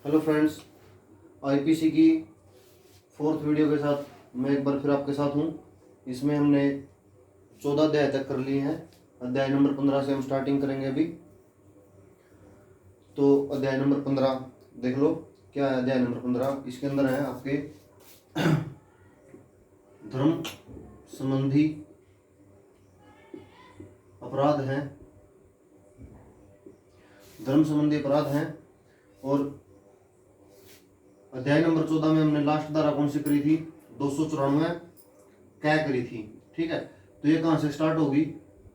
Hello friends, IPC की 4th video के साथ मैं एक बार फिर आपके साथ हूँ। इसमें हमने 14 अध्याय तक कर लिए हैं। अध्याय नंबर 15 से हम स्टार्टिंग करेंगे अभी। तो अध्याय नंबर 15 देख लो, क्या है अध्याय नंबर 15। इसके अंदर है आपके धर्म संबंधी अपराध हैं, धर्म संबंधी अपराध हैं। और अध्याय नंबर 14 में हमने लास्ट धारा कौन सी करी थी? 294 क्या करी थी। ठीक है, तो ये कहाँ से स्टार्ट होगी?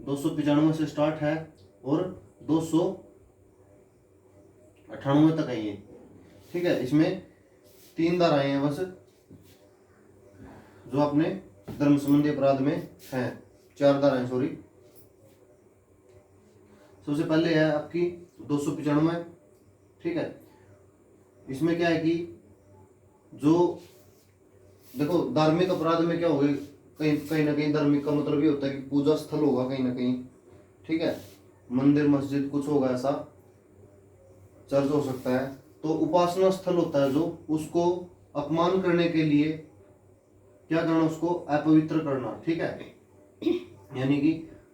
295 से स्टार्ट है और 298 तक है ये। ठीक है, इसमें 3 धाराएं हैं बस जो अपने धर्म संबंधी अपराध में हैं। 4 धाराएं, सॉरी। सबसे पहले है आपकी 295। ठीक है, इसमें क्या है कि जो देखो धार्मिक अपराध में क्या होगा, कहीं ना कहीं धार्मिक का मतलब ये होता है कि पूजा स्थल होगा कहीं ना कहीं। ठीक है, मंदिर मस्जिद कुछ होगा, ऐसा चर्च हो सकता है। तो उपासना स्थल होता है जो, उसको अपमान करने के लिए क्या करना, उसको अपवित्र करना। ठीक है, यानी कि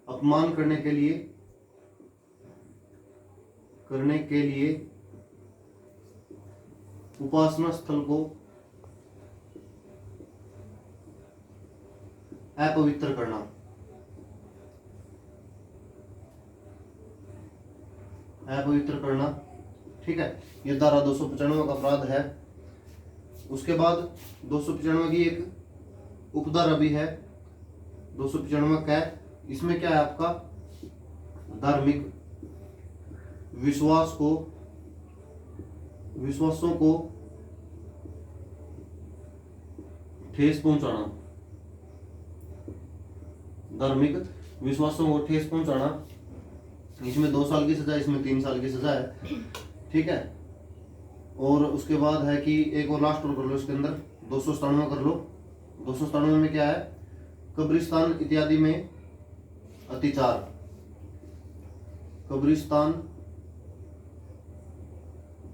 अपमान करने के लिए उपासना स्थल को अपवित्र करना। अपवित्र करना, ठीक है, ये धारा 295 का अपराध है। उसके बाद 295 की एक उपधारा भी है, 295 का। इसमें क्या है आपका? धार्मिक विश्वासों को ठेस पहुंचाना। धार्मिक विश्वासों को ठेस पहुंचाना, इसमें 2 साल की सजा, इसमें 3 साल की सजा है। ठीक है, और उसके बाद है कि एक और लास्ट और कर लो इसके अंदर, 297 कर लो। 297 में क्या है? कब्रिस्तान इत्यादि में अत्याचार। कब्रिस्तान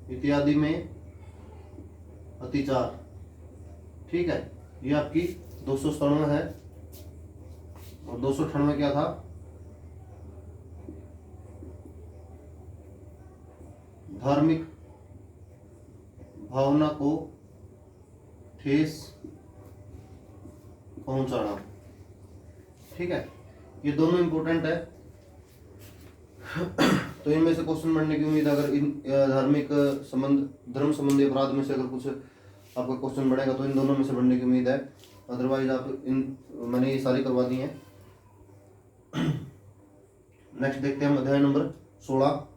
इत्यादि में अत्याचार। ठीक है, ये आपकी 297 है। और 298 क्या था? धार्मिक भावना को ठेस पहुंचाना। ठीक है, ये दोनों इंपॉर्टेंट है। तो इनमें से क्वेश्चन बनने की उम्मीद है। अगर इन धार्मिक संबंध, धर्म संबंधी अपराध में से अगर कुछ आपका क्वेश्चन बढ़ेगा तो इन दोनों में से बढ़ने की उम्मीद है। अदरवाइज आप मैंने ये सारी करवा दी हैं। नेक्स्ट देखते हैं हम अध्याय नंबर 16।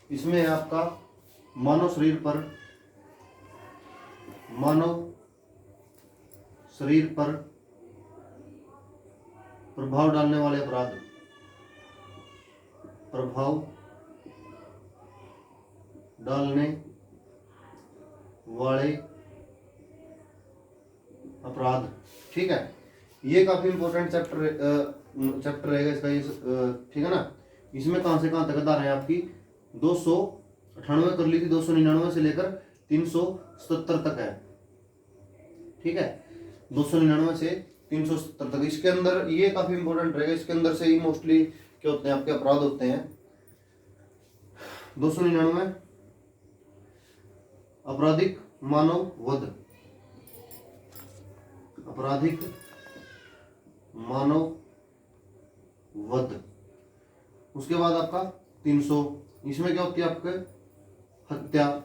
इसमें है आपका मानव शरीर पर प्रभाव डालने वाले अपराध। प्रभाव डालने वाले अपराध। ठीक है, ये काफी इंपॉर्टेंट चैप्टर रहेगा इसका ये। ठीक है ना, इसमें कहां से कहां तक धारा है आपकी? 298 कर ली थी, 299 से लेकर 377 तक है। ठीक है, 299 से 370 तक। इसके अंदर ये काफी इंपॉर्टेंट रहेगा। इसके अंदर से ही मोस्टली क्या होते हैं आपके अपराध होते हैं। 299 आपराधिक मानव वध। आपराधिक मानव वध। उसके बाद आपका 300, इसमें क्या होती है आपके? हत्या।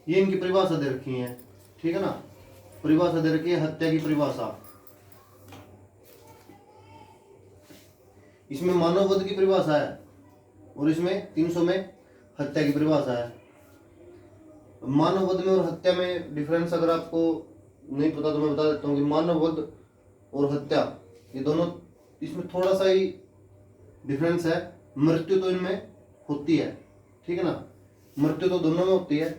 ये इनकी परिभाषा दे रखी है। ठीक है ना, परिभाषा दे रखी है हत्या की परिभाषा। इसमें मानव वध की परिभाषा है और इसमें 300 में हत्या की परिभाषा है। मानव वध में और हत्या में डिफरेंस अगर आपको नहीं पता तो मैं बता देता हूँ कि मानव वध और हत्या ये दोनों, इसमें थोड़ा सा ही डिफरेंस है। मृत्यु तो इनमें होती है, ठीक है ना, मृत्यु तो दोनों में होती है।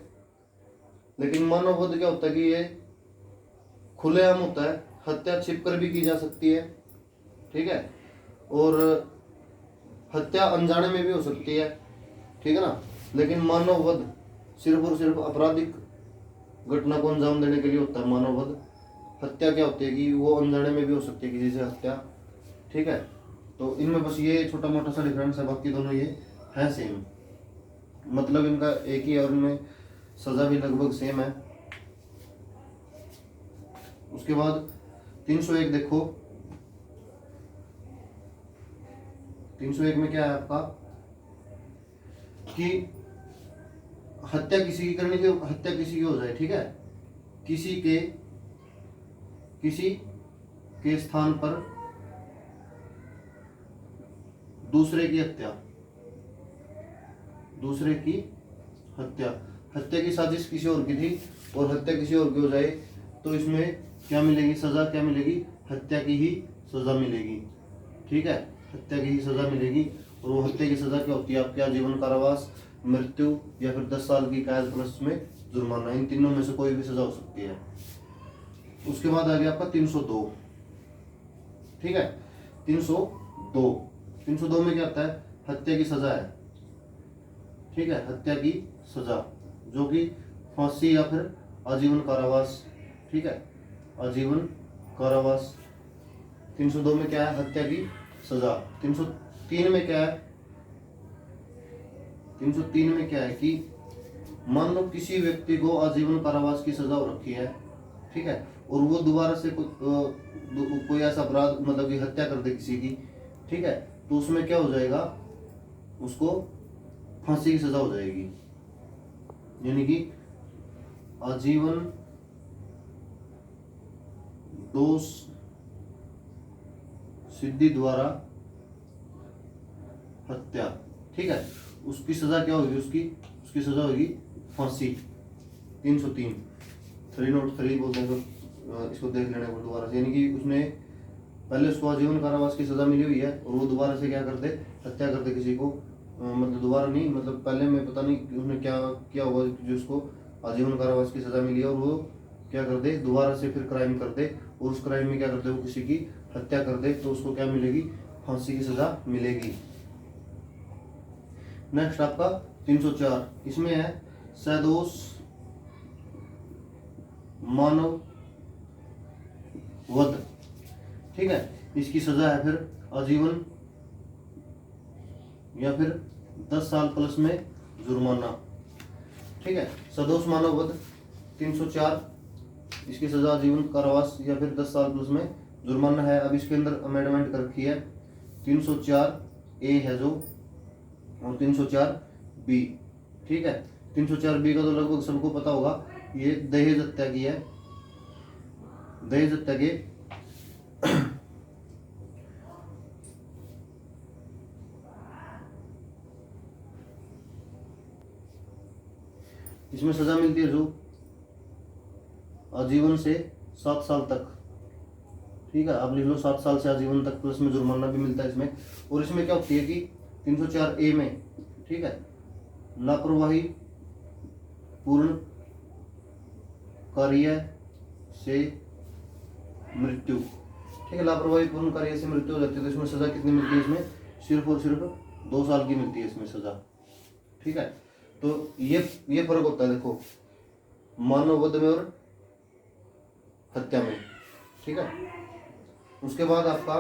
लेकिन मानव वध क्या होता है कि ये खुलेआम होता है, हत्या छिपकर भी की जा सकती है। ठीक है, और हत्या अनजाने में भी हो सकती है। ठीक है ना, लेकिन मानव वध सिर्फ और सिर्फ आपराधिक घटना को अंजाम देने के लिए होता है। मानव वध, हत्या क्या होती है कि वो अनजाने में भी हो सकती है किसी से हत्या, ठीक है। तो इनमें बस ये छोटा मोटा सा डिफरेंस है, बाकी दोनों ये है सेम, मतलब इनका एक ही है और इनमें सजा भी लगभग सेम है। उसके बाद 301 देखो, 301 में क्या है आपका कि हत्या किसी की करनी, हत्या किसी की हो जाए, ठीक है, किसी के स्थान पर दूसरे की हत्या, दूसरे की हत्या, हत्या की साजिश किसी और की थी और हत्या किसी और की हो जाए तो इसमें क्या मिलेगी, सजा क्या मिलेगी, हत्या की ही सजा मिलेगी, ठीक है, हत्या की ही सजा मिलेगी। और वो हत्या की सजा क्या होती है आपके, आजीवन कारावास, मृत्यु या फिर 10 साल की कैद प्लस में जुर्माना, इन तीनों में से कोई भी सजा हो सकती है। उसके बाद आ गया आपका 302, ठीक है, 302 में क्या आता है, हत्या की सजा है, ठीक है, हत्या की सजा जो कि फांसी या फिर आजीवन कारावास, ठीक है, आजीवन कारावास। 302 में क्या है, हत्या की सजा। 303 में क्या है, 303 में क्या है कि मान लो किसी व्यक्ति को आजीवन कारावास की सजा हो रखी है, ठीक है, और वो दोबारा से कोई ऐसा अपराध मतलब कि हत्या कर दे किसी की, ठीक है, तो उसमें क्या हो जाएगा, उसको फांसी की सजा हो जाएगी, यानी कि आजीवन दोष सिद्धि द्वारा हत्या, ठीक है, उसकी सजा क्या होगी, उसकी सजा होगी फांसी। 303 303 बोलते हैं, तो इसको देख लेना को दोबारा से, यानी कि उसने पहले उसको आजीवन कारावास की सजा मिली हुई है और वो दोबारा से क्या कर दे, हत्या कर दे किसी को, मतलब दोबारा नहीं, मतलब पहले में पता नहीं उसने क्या किया होगा जो उसको आजीवन कारावास की सजा मिली है, और वो क्या कर दे, दोबारा से फिर क्राइम कर दे और उस क्राइम में क्या करते वो किसी की हत्या कर दे, तो उसको क्या मिलेगी, फांसी की सजा मिलेगी। नेक्स्ट आपका 304, इसमें है सदोष मानव वध, ठीक है, इसकी सजा है फिर आजीवन या फिर 10 साल प्लस में जुर्माना, ठीक है, सदोष मानव वध 304, इसकी सजा आजीवन कारावास या फिर 10 साल प्लस में जुर्माना है। अब इसके अंदर अमेंडमेंट कर रखी है, 304A है जो और 304B, ठीक है, 304B का तो लगभग सबको पता होगा, ये दहेज हत्या की है, दहेज हत्या के इसमें सजा मिलती है जो आजीवन से 7 साल तक, ठीक है, आप लिख लो 7 साल से आजीवन तक, प्लस में जुर्माना भी मिलता है इसमें। और इसमें क्या होती है कि 304A में, ठीक है, लापरवाही पूर्ण कार्य से मृत्यु, ठीक है, लापरवाही पूर्ण कार्य से मृत्यु हो जाती है, तो इसमें सजा कितनी मिलती है, इसमें सिर्फ और सिर्फ 2 साल की मिलती है इसमें सजा, ठीक है। तो ये फर्क होता है देखो मानव वध में और हत्या में, ठीक है। उसके बाद आपका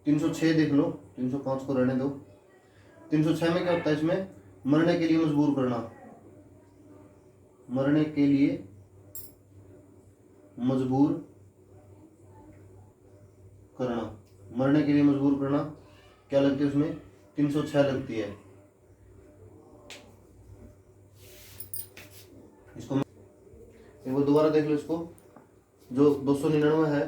306 देख लो, 305 को रहने दो। 306 में क्या होता है, इसमें मरने के लिए मजबूर करना, मरने के लिए मजबूर करना, मरने के लिए मजबूर करना क्या लगती है उसमें, 306 लगती है। इसको एक बार दोबारा देख लो, इसको जो 299 है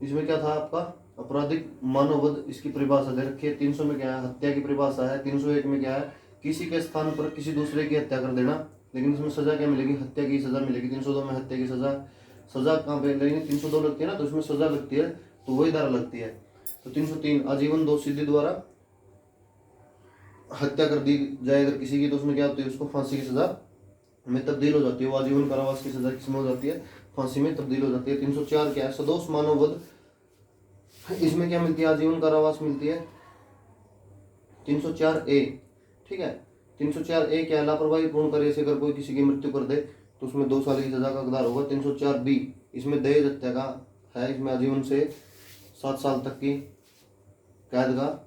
इसमें क्या था आपका, आपराधिक मानववध, इसकी परिभाषा दे रखी है। 300 में क्या है, हत्या की परिभाषा है। 301 में क्या है, किसी के स्थान पर किसी दूसरे की हत्या कर देना, लेकिन इसमें सजा क्या मिलेगी, हत्या की सजा मिलेगी। 302 में हत्या की सजा, सजा कहाँ पे लगेगी, 302 लगती है ना, तो इसमें सजा लगती है, तो वही धारा लगती है। तो 303 आजीवन दोष सिद्धि द्वारा हत्या कर दी जाए अगर किसी की, तो उसमें क्या होती है, उसको फांसी की सजा में तब्दील हो जाती है। वो आजीवन कारावास की सजा किसमें हो जाती है, फांसी में तब्दील हो जाती है। 304 क्या है, सदोष मानववध, इसमें क्या मिलती है, आजीवन कारावास मिलती है, 304A, ठीक है। 304A क्या है, लापरवाही पूर्ण कार्य से अगर कोई किसी की मृत्यु कर दे तो उसमें 2 साल की सजा का हकदार होगा। 304B इसमें दहेज हत्या का है, इसमें आजीवन से 7 साल तक की कैद का।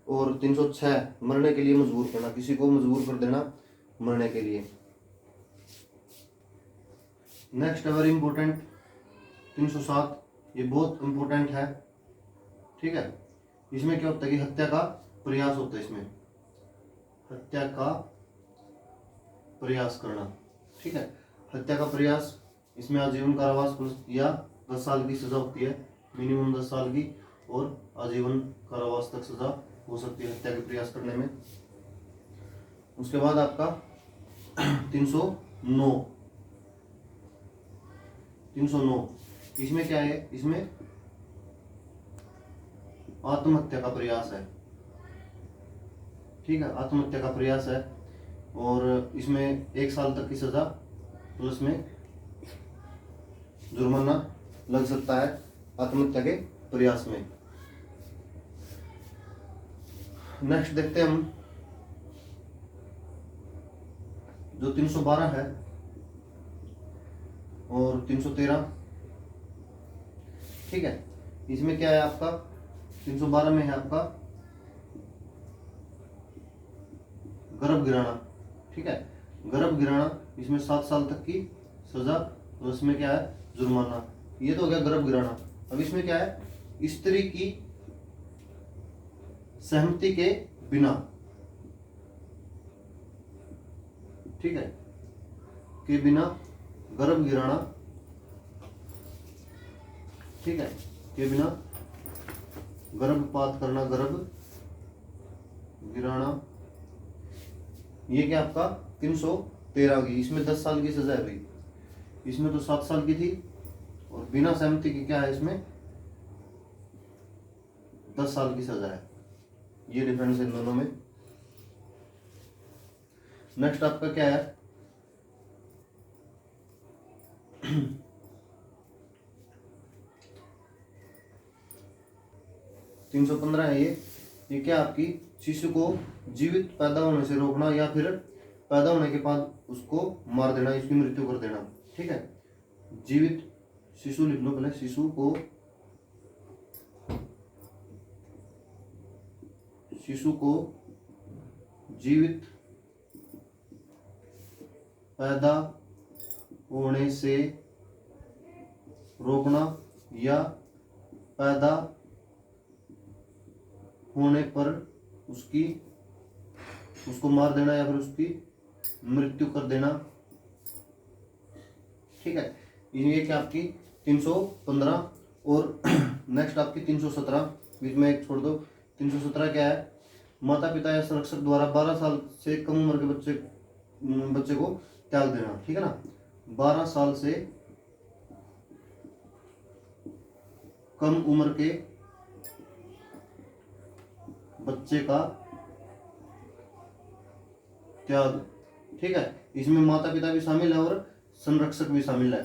और 306 मरने के लिए मजबूर करना, किसी को मजबूर कर देना मरने के लिए। नेक्स्ट है वेरी इंपॉर्टेंट 307, ये बहुत इंपॉर्टेंट है, ठीक है। इसमें क्या होता है कि हत्या का प्रयास होता है, इसमें हत्या का प्रयास करना, ठीक है। हत्या का प्रयास, इसमें आजीवन कारावास प्लस या 10 साल की सजा होती है, मिनिमम 10 साल की, और आजीवन कारावास तक सजा हो सकती है हत्या के प्रयास करने में। उसके बाद आपका 309 इसमें क्या है, इसमें आत्महत्या का प्रयास है, ठीक है। आत्महत्या का प्रयास है और इसमें 1 साल तक की सजा प्लस में जुर्माना लग सकता है आत्महत्या के प्रयास में। नेक्स्ट देखते हैं हम जो 312 है और 313, ठीक है। इसमें क्या है आपका, 312 में है आपका गर्भ गिराना, ठीक है। गर्भ गिराना, इसमें 7 साल तक की सजा और इसमें क्या है जुर्माना। ये तो हो गया गर्भ गिराना। अब इसमें क्या है, स्त्री की सहमति के बिना, ठीक है, के बिना गर्भ गिराना, ठीक है, के बिना गर्भपात करना, गर्भ गिराना, ये क्या आपका 313 की। इसमें 10 साल की सजा है भाई, इसमें तो 7 साल की थी और बिना सहमति की क्या है, इसमें 10 साल की सजा है। ये डिफरेंस है इन दोनों में। नेक्स्ट आपका क्या है 315 है। ये क्या आपकी शिशु को जीवित पैदा होने से रोकना या फिर पैदा होने के बाद उसको मार देना, इसकी मृत्यु कर देना, ठीक है। जीवित शिशु लिख लो पहले, शिशु को जीवित पैदा होने से रोकना या पैदा होने पर उसको मार देना या फिर उसकी मृत्यु कर देना, ठीक है। ये क्या आपकी 315। और नेक्स्ट आपकी 317, बीच में एक छोड़ दो। 317 क्या है, माता पिता या संरक्षक द्वारा 12 साल से कम उम्र के बच्चे को त्याग देना, ठीक है ना। 12 साल से कम उम्र के बच्चे का त्याग, ठीक है। इसमें माता पिता भी शामिल है और संरक्षक भी शामिल है।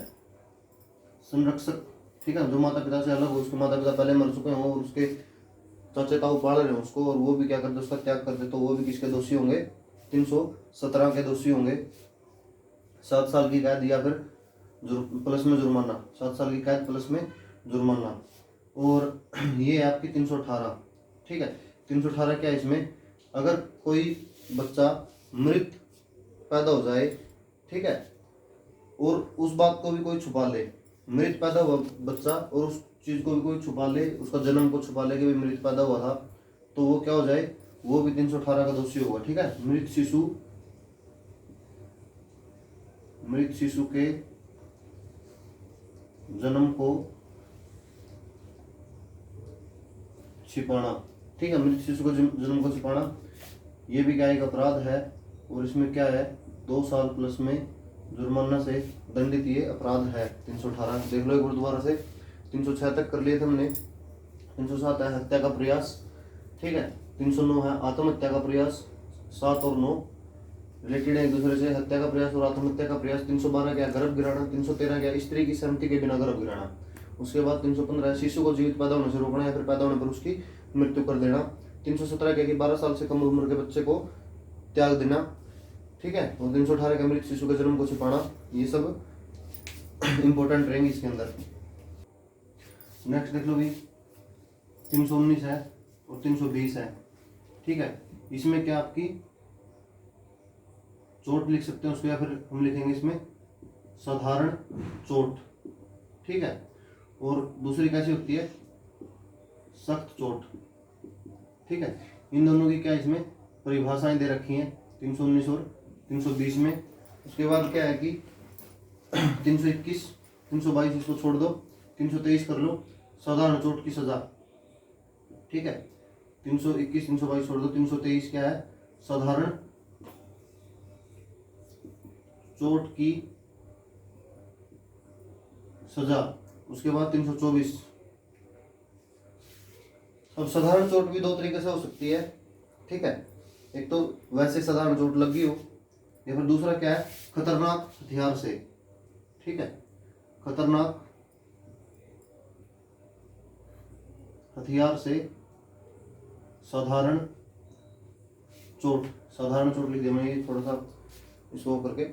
संरक्षक, ठीक है, जो माता पिता से अलग हो, उसके माता पिता पहले मर चुके हों और उसके चाचे ताऊ पाल रहे हैं उसको, और वो भी क्या करते, उसका त्याग करते, तो वो भी किसके दोषी होंगे, 317 के दोषी होंगे। 7 साल की कैद या फिर प्लस में जुर्माना, 7 साल की कैद प्लस में जुर्माना। और ये है आपकी 318, ठीक है। 318 क्या है, इसमें अगर कोई बच्चा मृत पैदा हो जाए, ठीक है, और उस बात को भी कोई छुपा ले, मृत पैदा हुआ बच्चा और उस चीज को भी कोई छुपा ले, उसका जन्म को छुपा ले कि मृत पैदा हुआ था, तो वो क्या हो जाए, वो भी 318 का दोषी होगा, ठीक है। मृत शिशु के जन्म को छिपाना, ठीक है, मृत शिशु को जन्म को छिपाना, ये भी क्या एक अपराध है। और इसमें क्या है, 2 साल प्लस में जुर्माना से दंडित ये अपराध है। 318 देख लो एक बार दोबारा से। 306 तक कर लिए थे हमने। 307 है हत्या का प्रयास, ठीक है। 309 है आत्महत्या का प्रयास। 7 और 9 रिलेटेड है एक दूसरे से, हत्या का प्रयास और आत्महत्या का प्रयास। 312 क्या, गर्भ गिराना। 313 क्या, स्त्री की सहमति के बिना गर्भ गिराना। उसके बाद 315 शिशु को जीवित पैदा होने से रोकना या फिर पैदा होने पर उसकी मृत्यु कर देना। 317 क्या कि 12 साल से कम उम्र के बच्चे को त्याग देना, ठीक है। और 318 का मृत शिशु के जन्म को छिपाना, ये सब इंपॉर्टेंट रहेंगे इसके अंदर। नेक्स्ट देख लो भी 319 है और 320 है, ठीक है। इसमें क्या आपकी चोट लिख सकते हैं उसको, या फिर हम लिखेंगे इसमें साधारण चोट, ठीक है। और दूसरी कैसी होती है, सख्त चोट, ठीक है। इन दोनों की क्या इसमें परिभाषाएं दे रखी हैं 319 और 320 में। उसके बाद क्या है कि 321, 322 इसको छोड़ दो, 323 कर लो, साधारण चोट की सजा, ठीक है। 321 322 छोड़ दो, 323 क्या है, साधारण चोट की सजा। उसके बाद 324, अब साधारण चोट भी दो तरीके से हो सकती है, ठीक है। एक तो वैसे साधारण चोट लगी हो, या फिर दूसरा क्या है, खतरनाक हथियार से, ठीक है। खतरनाक हथियार से साधारण चोट, साधारण चोट लिख दिया मैंने थोड़ा सा इसको करके।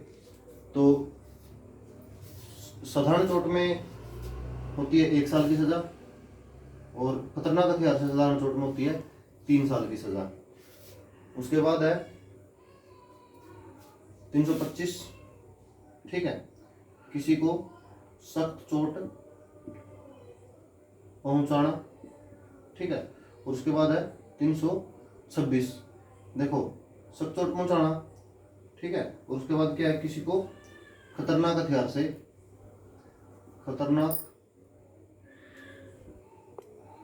तो साधारण चोट में होती है 1 साल की सजा, और खतरनाक हथियार से साधारण चोट में होती है 3 साल की सजा। उसके बाद है 325, ठीक है, किसी को सख्त चोट पहुंचाना, ठीक है। और उसके बाद है 326, देखो सख्त चोट पहुंचाना, ठीक है। और उसके बाद क्या है, किसी को खतरनाक हथियार से, खतरनाक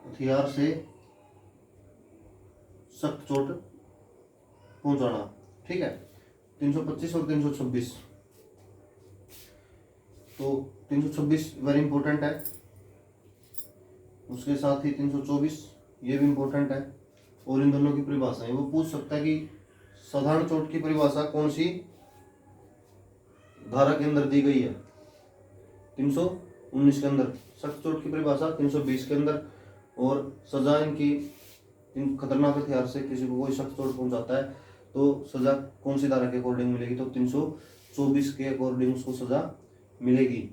हथियार से सख्त चोट पहुंचाना, ठीक है। 325 और 326। तो 326 वेरी इंपॉर्टेंट है। उसके साथ ही 324 ये भी इंपॉर्टेंट है। और इन दोनों की परिभाषा वो पूछ सकता है कि साधारण चोट की परिभाषा कौन सी धारा के अंदर दी गई है, 319 के अंदर। सख्त चोट की परिभाषा 320 के अंदर। और सजा इनकी, इन खतरनाक हथियार से किसी को कोई सख्त चोट पहुंचाता है तो सजा कौन सी धारा के अकॉर्डिंग मिलेगी, तो 324 के अकॉर्डिंग उसको सजा मिलेगी।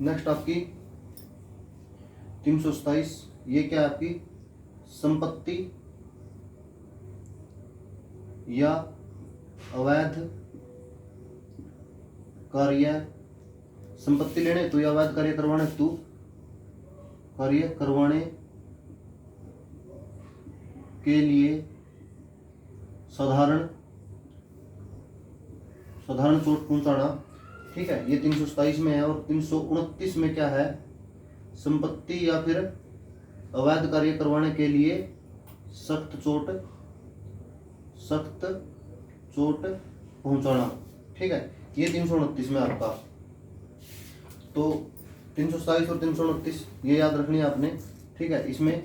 नेक्स्ट आपकी 327, ये क्या है आपकी, संपत्ति या अवैध कार्य, संपत्ति लेने हेतु या अवैध कार्य करवाने हेतु, कार्य करवाने के लिए साधारण चोट पहुंचाना, ठीक है। ये 327 में है। और 329 में क्या है, संपत्ति या फिर अवैध कार्य करवाने के लिए सख्त चोट पहुंचाना, ठीक है। ये 329 में आपका। तो 327 और 329 ये याद रखनी है आपने, ठीक है। इसमें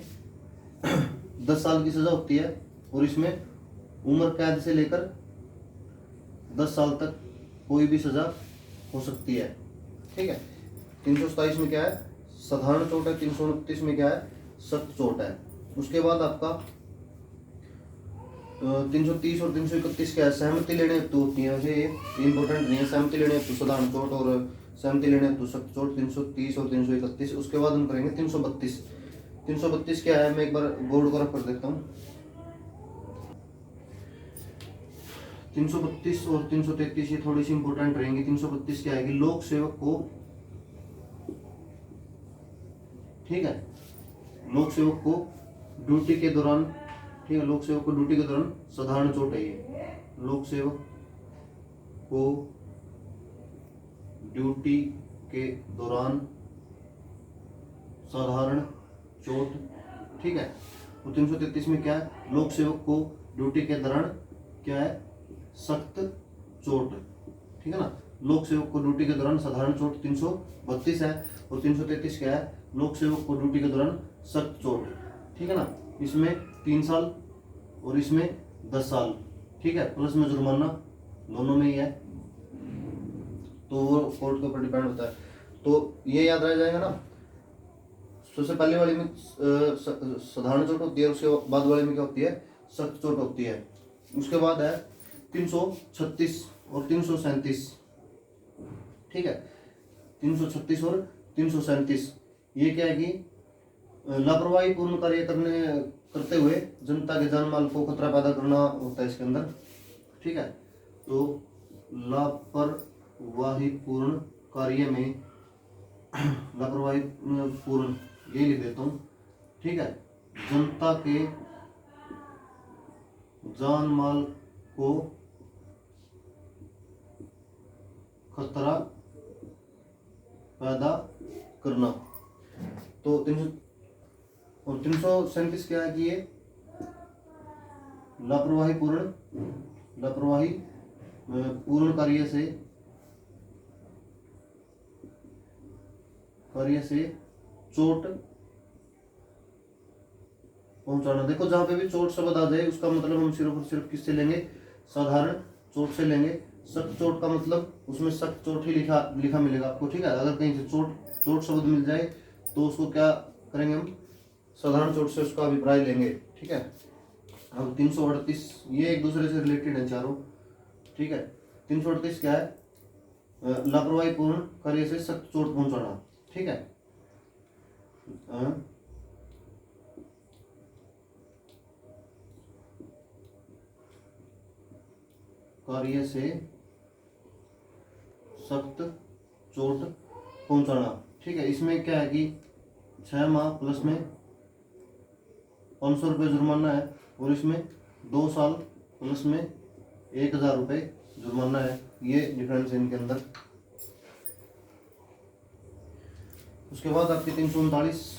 10 साल की सजा होती है, और इसमें उम्र कैद से लेकर 10 साल तक कोई भी सजा हो सकती है, ठीक है। 327 में क्या है, साधारण चोट है। 329 में क्या है, सख्त चोट है। उसके बाद आपका 330 और 331 क्या है, सहमति लेने हेतु होती है। वैसे ये इंपॉर्टेंट नहीं है, सहमति लेने हेतु साधारण चोट और सहमति लेने हेतु सख्त चोट, 330 और 331। उसके बाद हम करेंगे 332। 332 क्या है, मैं एक बार बोर्ड को रख कर देता हूँ। 332 और 333 ये थोड़ी सी इंपॉर्टेंट रहेंगी। 332 क्या है कि लोक सेवक को, ठीक है, लोक सेवक को ड्यूटी के दौरान, ठीक है, लोक सेवक को ड्यूटी के दौरान साधारण चोट है ये। लोक सेवक को ड्यूटी के दौरान साधारण चोट, ठीक है। और 333 में क्या है, लोक सेवक को ड्यूटी के दौरान क्या है, सख्त चोट, ठीक है ना। लोक सेवक को ड्यूटी के दौरान साधारण चोट 332 है। और 333 क्या है, लोक सेवक को ड्यूटी के दौरान सख्त चोट, ठीक है ना। इसमें 3 साल और इसमें 10 साल, ठीक है, प्लस में जुर्माना, दोनों में ही है। तो वो कोर्ट के ऊपर डिपेंड होता है। तो ये याद रह जाएगा ना, सबसे पहले वाली में साधारण चोट होती है, उसके बाद वाले में क्या होती है, सख्त चोट होती है। उसके बाद है 336 और 337, ठीक है, 336 और 337। ये क्या है कि लापरवाही पूर्ण कार्य करते हुए जनता के जान माल को खतरा पैदा करना होता है इसके अंदर, ठीक है। तो लापरवाही पूर्ण कार्य में लापरवाही पूर्ण, ये लिख देता हूँ, ठीक है, जनता के जान माल को खतरा पैदा करना। तो 337 क्या है कि ये लापरवाही पूर्ण कार्य से चोट पहुंचाना। देखो जहां पे भी चोट शब्द आ जाए उसका मतलब हम सिर्फ और सिर्फ किससे लेंगे, साधारण चोट से लेंगे। सख्त चोट का मतलब उसमें सख्त चोट ही लिखा मिलेगा आपको, ठीक है। अगर कहीं से चोट शब्द मिल जाए तो उसको क्या करेंगे हम, साधारण चोट से उसका अभिप्राय लेंगे, ठीक है। अब 338 ये एक दूसरे से रिलेटेड है चारों, ठीक है। 338 क्या है, लापरवाही पूर्ण कार्य से सख्त चोट पहुंचाना, ठीक है। कार्य से सख्त चोट पहुंचाना, ठीक है। इसमें क्या है कि 6 माह प्लस में 500 रुपये जुर्माना है, और इसमें 2 साल प्लस में 1000 रुपये जुर्माना है। ये डिफरेंस है इनके अंदर। उसके बाद आपकी 339,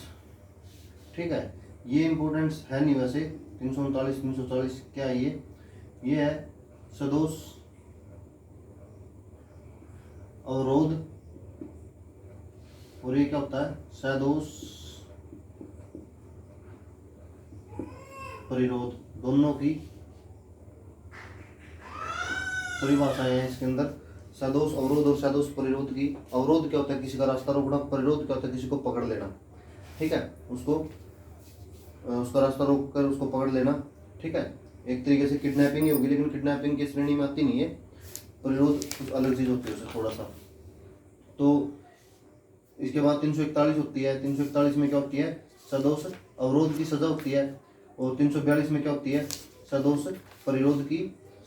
ठीक है, ये इम्पोर्टेंस है नहीं वैसे। 339 340 क्या है ये है सदोष अवरोध, और ये क्या होता है, सदोष परिरोध। दोनों की परिभाषाएं हैं इसके अंदर, सदोष अवरोध और सदोष परिरोध की। अवरोध क्या होता है, किसी का रास्ता रोकना। परिरोध क्या होता है, किसी को पकड़ लेना, ठीक है, उसका रास्ता रोक कर उसको पकड़ लेना, ठीक है। एक तरीके से किडनैपिंग ही होगी, लेकिन किडनैपिंग की श्रेणी में आती नहीं है। परिरोध कुछ अलग चीज होती है उससे थोड़ा सा। तो इसके बाद 341 होती है। 341 में क्या होती है, सदोष अवरोध की सजा होती है। और 342 में क्या होती है, सदोष परिरोध की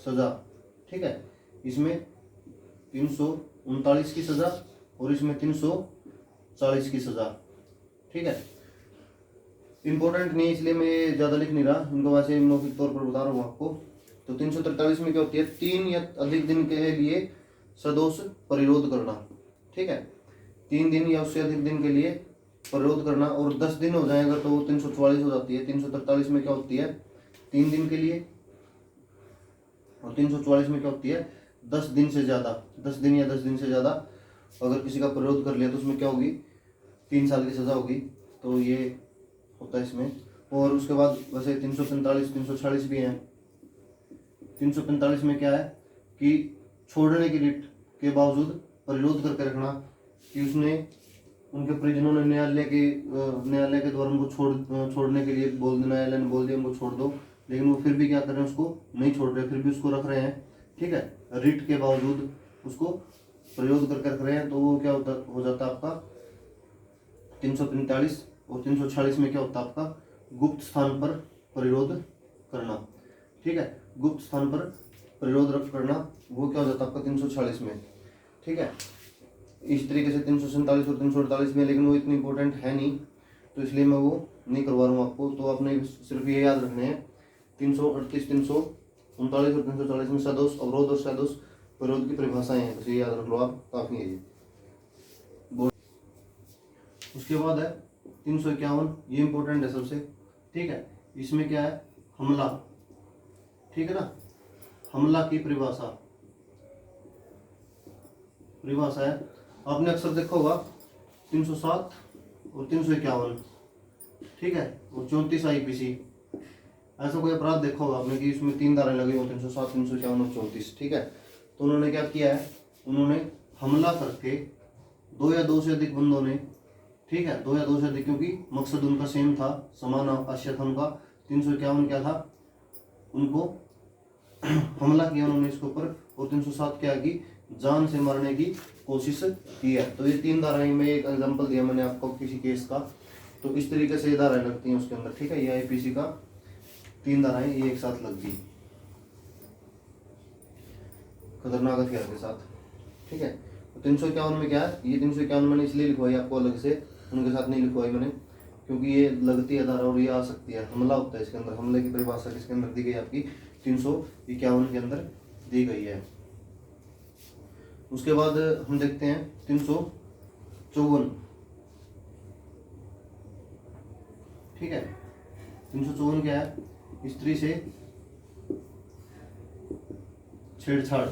सजा, ठीक है। इसमें 339 की सजा और इसमें 340 की सजा, ठीक है। इंपॉर्टेंट नहीं इसलिए मैं ज़्यादा लिख नहीं रहा इनको, वैसे मौखिक तौर पर बता रहा हूँ आपको। तो 343 में क्या होती है, 3 या अधिक दिन के लिए सदोष परिरोध करना, ठीक है। 3 दिन या उससे अधिक दिन के लिए परिरोध करना, और 10 दिन हो जाएगा तो वो 344 हो जाती है। 343 में क्या होती है, 3 दिन के लिए, और 344 में क्या होती है, 10 दिन से ज़्यादा। 10 दिन या 10 दिन से ज़्यादा अगर किसी का परिरोध कर लिया तो उसमें क्या होगी, 3 साल की सज़ा होगी। तो ये होता है इसमें। और उसके बाद वैसे 345 346 भी हैं। 345 में क्या है कि छोड़ने की रिट के बावजूद परिरोध करके रखना, कि उसने उनके परिजनों ने न्यायालय के द्वारा उनको छोड़ने के लिए बोल देना, न्यायालय ने बोल दिया उनको छोड़ दो, लेकिन वो फिर भी क्या कर रहे हैं, उसको नहीं छोड़ रहे, फिर भी उसको रख रहे हैं, ठीक है। रिट के बावजूद उसको परिरोध करके रख रहे हैं, तो वो क्या हो जाता है आपका 345। और 346 में क्या होता है आपका, गुप्त स्थान पर परिरोध करना, ठीक है। गुप्त स्थान पर परिरोध करना वो क्या हो जाता है आपका 346 में, ठीक है। इस तरीके से 347 और 348 में, लेकिन वो इतनी इंपॉर्टेंट है नहीं, तो इसलिए मैं वो नहीं करवा रहा हूँ आपको। तो आपने सिर्फ ये याद रखने हैं 338 339 और 340 में सदोष अवरोध और सदोष परिरोध की परिभाषाएं हैं, बस ये याद रख लो आप, काफी है ये। उसके बाद है 351, ये इंपॉर्टेंट है सबसे, ठीक है। इसमें क्या है, हमला, ठीक है ना। हमला की परिभाषा है, आपने अक्सर देखा होगा 307 और 351, ठीक है, और 34 IPC। ऐसा कोई अपराध देखा होगा आपने कि इसमें 3 धाराएं लगी हो, 307 351 और 34, ठीक है। तो उन्होंने क्या किया है, उन्होंने हमला करके 2 या 2 से अधिक बंदों ने ठीक है, दो या दो से अधिक, क्योंकि मकसद उनका सेम था, समान आशय था उनका। 351 क्या था, उनको हमला किया उन्होंने इसके ऊपर। और 307 क्या की, जान से मारने की कोशिश की है। तो ये 3 धाराएं में एक एग्जांपल दिया मैंने आपको किसी केस का। तो इस तरीके से ये धाराएं लगती हैं उसके अंदर, ठीक है। ये आईपीसी का 3 धाराएं ये एक साथ लग गई खतरनाक हथियार के साथ, ठीक है। तो 351 में क्या है, ये 351 मैंने इसलिए लिखवाई आपको अलग से, उनके साथ नहीं लिखवाई मैंने, क्योंकि ये लगती है धारा और ये आ सकती है, हमला होता है इसके अंदर। हमले की परिभाषा किसके अंदर दी गई आपकी, 351 के अंदर दी गई है। उसके बाद हम देखते हैं 354, ठीक है। 354 क्या है, स्त्री से छेड़छाड़,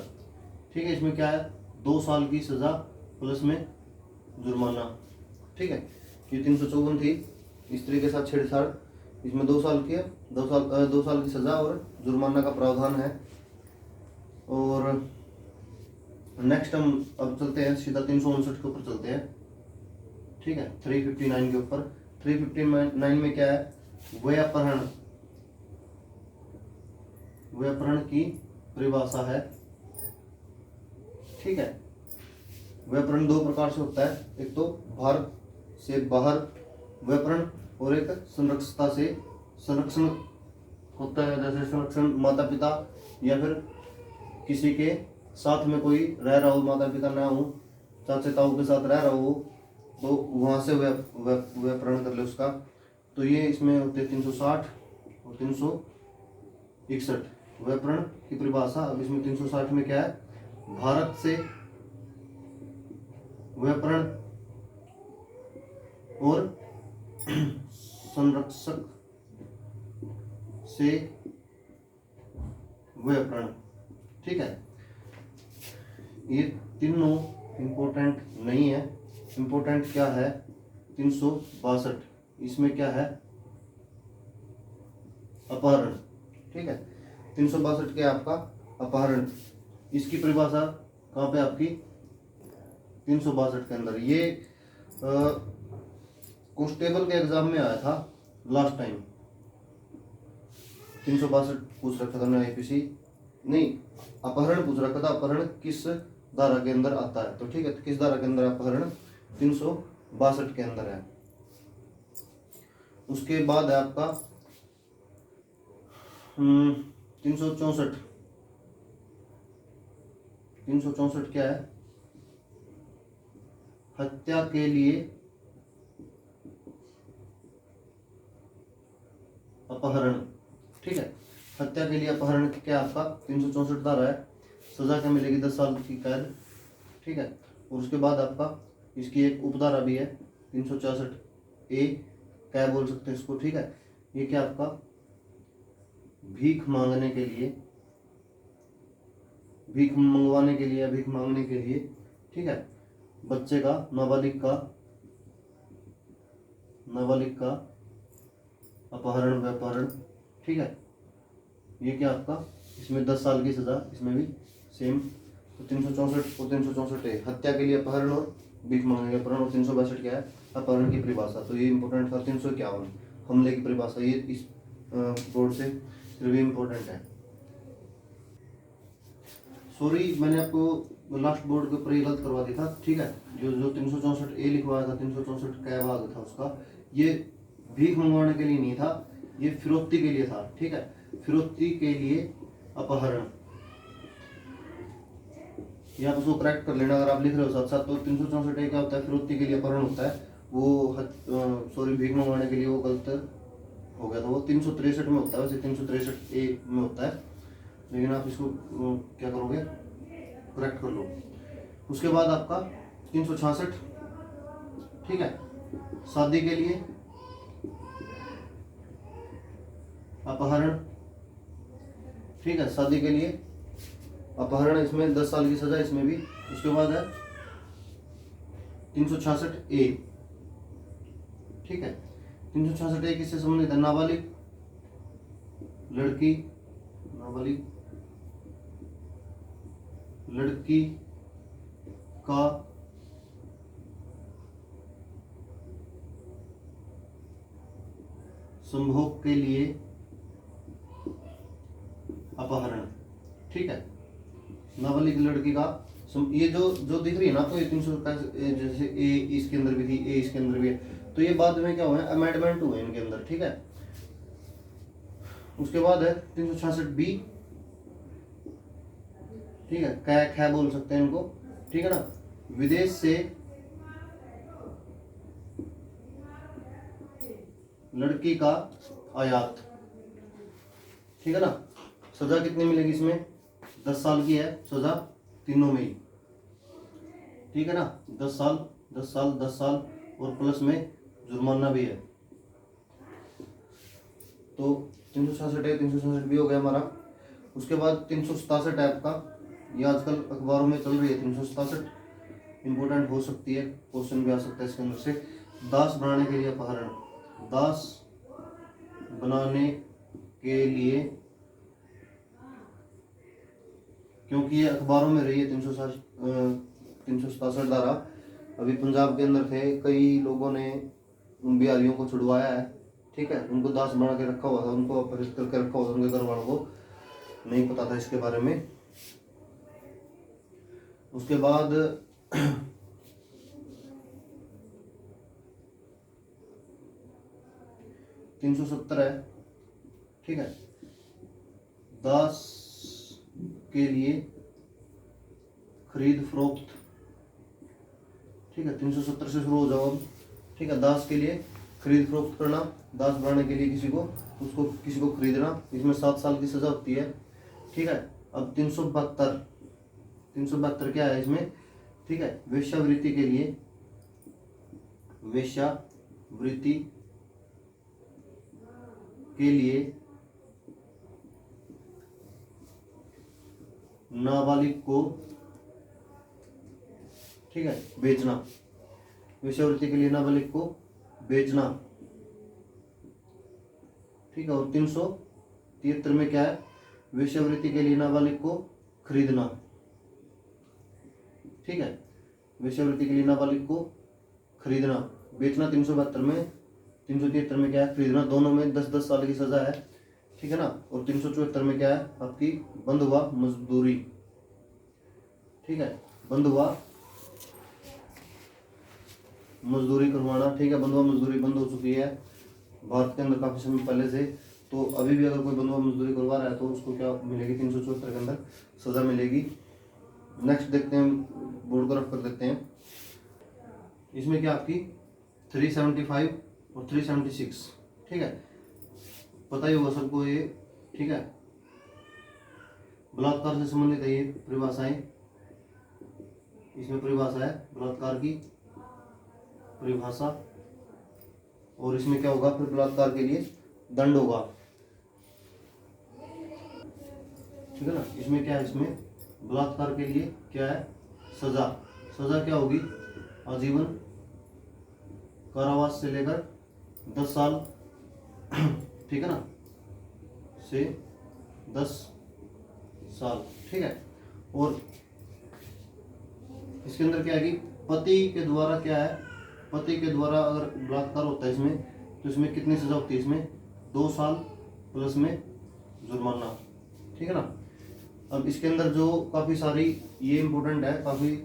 ठीक है। इसमें क्या है, 2 साल की सजा प्लस में जुर्माना, ठीक है। ये 354 थी, स्त्री के साथ छेड़छाड़, इसमें 2 साल की 2 साल की सजा और जुर्माना का प्रावधान है। और नेक्स्ट हम अब चलते हैं सीधा 359 के ऊपर चलते हैं, ठीक है। 359 के ऊपर, 359 में क्या है, व्यापहरण, व्यापहरण की परिभाषा है, ठीक है। व्यापहरण 2 प्रकार से होता है, एक तो भारत से बाहर व्यापहरण और एक संरक्षता से। संरक्षण होता है जैसे संरक्षण माता पिता या फिर किसी के साथ में कोई रह रहा हो, माता पिता ना हो, चाचा ताऊ के साथ रह रहा हो, तो वहाँ से व्यापहरण कर ले उसका। तो ये इसमें होते हैं 360 और 361 व्यापहरण की परिभाषा। अब इसमें 360 में क्या है, भारत से व्यापहरण और संरक्षक से व्यापहरण, ठीक है। ये तीनों इंपॉर्टेंट नहीं है। इंपॉर्टेंट क्या है, 362, इसमें क्या है, अपहरण, ठीक है। 362 क्या है आपका, अपहरण। इसकी परिभाषा कहाँ पे आपकी, 362 के अंदर। ये कांस्टेबल के एग्जाम में आया था लास्ट टाइम, 362 पूछ रखा था ना, आईपीसी नहीं, अपहरण पूछ रखा था। अपहरण किस धारा के अंदर आता है, तो ठीक है, किस धारा के अंदर अपहरण, 362 के अंदर है। उसके बाद है आपका 364। 364 क्या है, हत्या के लिए अपहरण, ठीक है। हत्या के लिए अपहरण क्या आपका 364 धारा है। सजा क्या मिलेगी, 10 साल की कैद, ठीक है। और उसके बाद आपका इसकी एक उपधारा भी है 366A, क्या बोल सकते हैं इसको, ठीक है। ये क्या आपका, भीख मांगने के लिए, भीख मंगवाने के लिए, भीख मांगने के लिए, ठीक है, बच्चे का, नाबालिग का अपहरण व्यापहरण, ठीक है। ये क्या आपका, इसमें 10 साल की सजा, इसमें भी सेम। तो 364 और 364 हत्या के लिए अपहरण और भीख मांगने के अपहरण, और 362 क्या है, अपहरण की परिभाषा। तो ये इंपॉर्टेंट था। 351 हमले की परिभाषा, ये इस बोर्ड से फिर भी इम्पोर्टेंट है। सॉरी, मैंने आपको लास्ट बोर्ड के ऊपर ये गलत करवा दिया था, ठीक है। जो 364A लिखवाया था, 364 क्या भाग था उसका, ये भीख मंगवाने के लिए नहीं था, ये फिरौती के लिए था, ठीक है। फिरौती के लिए अपहरण, ये आप उसको करेक्ट कर लेना अगर आप लिख रहे हो साथ साथ। तो 364A क्या होता है, फिरौती के लिए अपहरण होता है वो, सॉरी, भीख मंगवाने के लिए वो गलत हो गया था, वो 363 में होता है, वैसे 363A में होता है, लेकिन आप इसको क्या करोगे, करेक्ट कर लो। उसके बाद आपका 366, ठीक है, शादी के लिए अपहरण, ठीक है, शादी के लिए अपहरण, इसमें 10 साल की सजा, इसमें भी। उसके बाद है 366A, ठीक है। 366A किससे संबंधित है, नाबालिग लड़की, नाबालिग लड़की का संभोग के लिए अपहरण। ठीक है, नाबालिग लड़की का ये जो जो दिख रही है ना, तो ये 300 जैसे ए इसके अंदर भी थी, ए इसके अंदर भी है, तो ये बाद में क्या हुआ है, अमेंडमेंट हुए इनके अंदर। ठीक है, उसके बाद है 366 बी। ठीक है, कै खै बोल सकते हैं इनको। ठीक है ना, विदेश से लड़की का आयात। ठीक है ना, सजा कितनी मिलेगी इसमें, 10 साल की है सजा तीनों में ही। ठीक है ना, 10 साल 10 साल 10 साल और प्लस में जुर्माना भी है। तो 366 है, 366 भी हो गया हमारा। उसके बाद 367 ऐप का, ये आजकल अखबारों में चल रही है 367, इंपॉर्टेंट हो सकती है, क्वेश्चन भी आ सकता है इसके अंदर से। दास बनाने के लिए अपहरण। दास बनाने के लिए, क्योंकि ये अखबारों में रही है 367 धारा। अभी पंजाब के अंदर थे, कई लोगों ने उन बिहारियों को छुड़वाया है। ठीक है, उनको दास बना के रखा हुआ था, उनको अपहरित करके रखा हुआ था, उनके घर वालों को नहीं पता था इसके बारे में। उसके बाद 370 है। ठीक है, दास के लिए खरीद फरोख्त। ठीक है, 370 से शुरू हो जाओ अब। ठीक है, दास के लिए खरीद फरोख्त करना, दास बनाने के लिए किसी को, उसको किसी को खरीदना, इसमें 7 साल की सजा होती है। ठीक है, अब 372 क्या है इसमें। ठीक है, वेश्यावृत्ति के लिए, वेश्यावृत्ति के लिए नाबालिग को, ठीक है, बेचना। वेश्यावृत्ति के लिए नाबालिग को बेचना। ठीक है, और 373 में क्या है, वेश्यावृत्ति के लिए नाबालिग को खरीदना। ठीक है, वेश्यावृत्ति के लिए नाबालिग को खरीदना, बेचना 372 में। 373 में क्या है, खरीदना। दोनों में 10-10 साल की सजा है। ठीक है ना, और 374 में क्या है आपकी, बंधुआ मजदूरी। ठीक है, बंधुआ मजदूरी करवाना। ठीक है, बंधुआ मजदूरी बंद हो चुकी है भारत के अंदर काफी समय पहले से, तो अभी भी अगर कोई बंधुआ मजदूरी करवा रहा है तो उसको क्या मिलेगी, 374 के अंदर सजा मिलेगी। नेक्स्ट देखते हैं, बोर्ड को रफ कर देते हैं। इसमें क्या आपकी 375 और 376। ठीक है, पता ही होगा सबको ये। ठीक है, बलात्कार से संबंधित है ये परिभाषाएं। इसमें परिभाषा है बलात्कार की परिभाषा, और इसमें क्या होगा, फिर बलात्कार के लिए दंड होगा। ठीक है ना, इसमें क्या है, इसमें बलात्कार के लिए क्या है, सजा। सजा क्या होगी, आजीवन कारावास से लेकर 10 साल, ठीक है ना, से 10 साल। ठीक है, और इसके अंदर क्या है कि पति के द्वारा क्या है, पति के द्वारा अगर बलात्कार होता है इसमें, तो इसमें कितनी सजा होती है, इसमें 2 साल प्लस में जुर्माना। ठीक है ना, अब इसके अंदर जो काफ़ी सारी, ये इम्पोर्टेंट है काफ़ी।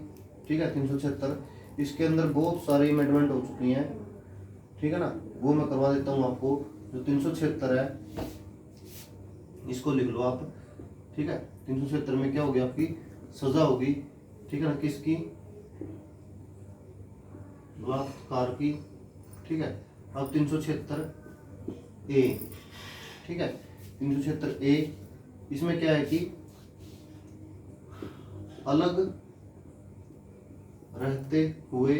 ठीक है, 376, इसके अंदर बहुत सारी अमेंडमेंट हो चुकी हैं। ठीक है ना, वो मैं करवा देता हूँ आपको। जो 376 है इसको लिख लो आप। ठीक है, 376 में क्या होगी आपकी, सजा होगी। ठीक है ना, किसकी, बलात्कार की। ठीक है, अब 376 ए। ठीक है, 376 ए, इसमें क्या है कि अलग रहते हुए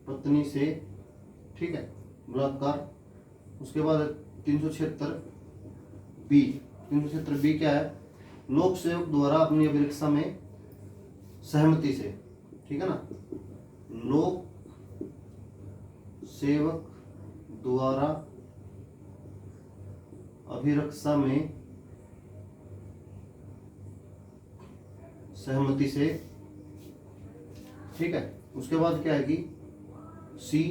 पत्नी से, ठीक है, बलात्कार। उसके बाद 376 बी। 376 बी क्या है, लोक सेवक द्वारा अपनी अभिरक्षा में सहमति से। ठीक है ना, लोक सेवक द्वारा अभिरक्षा में सहमति से। ठीक है, उसके बाद क्या है कि सी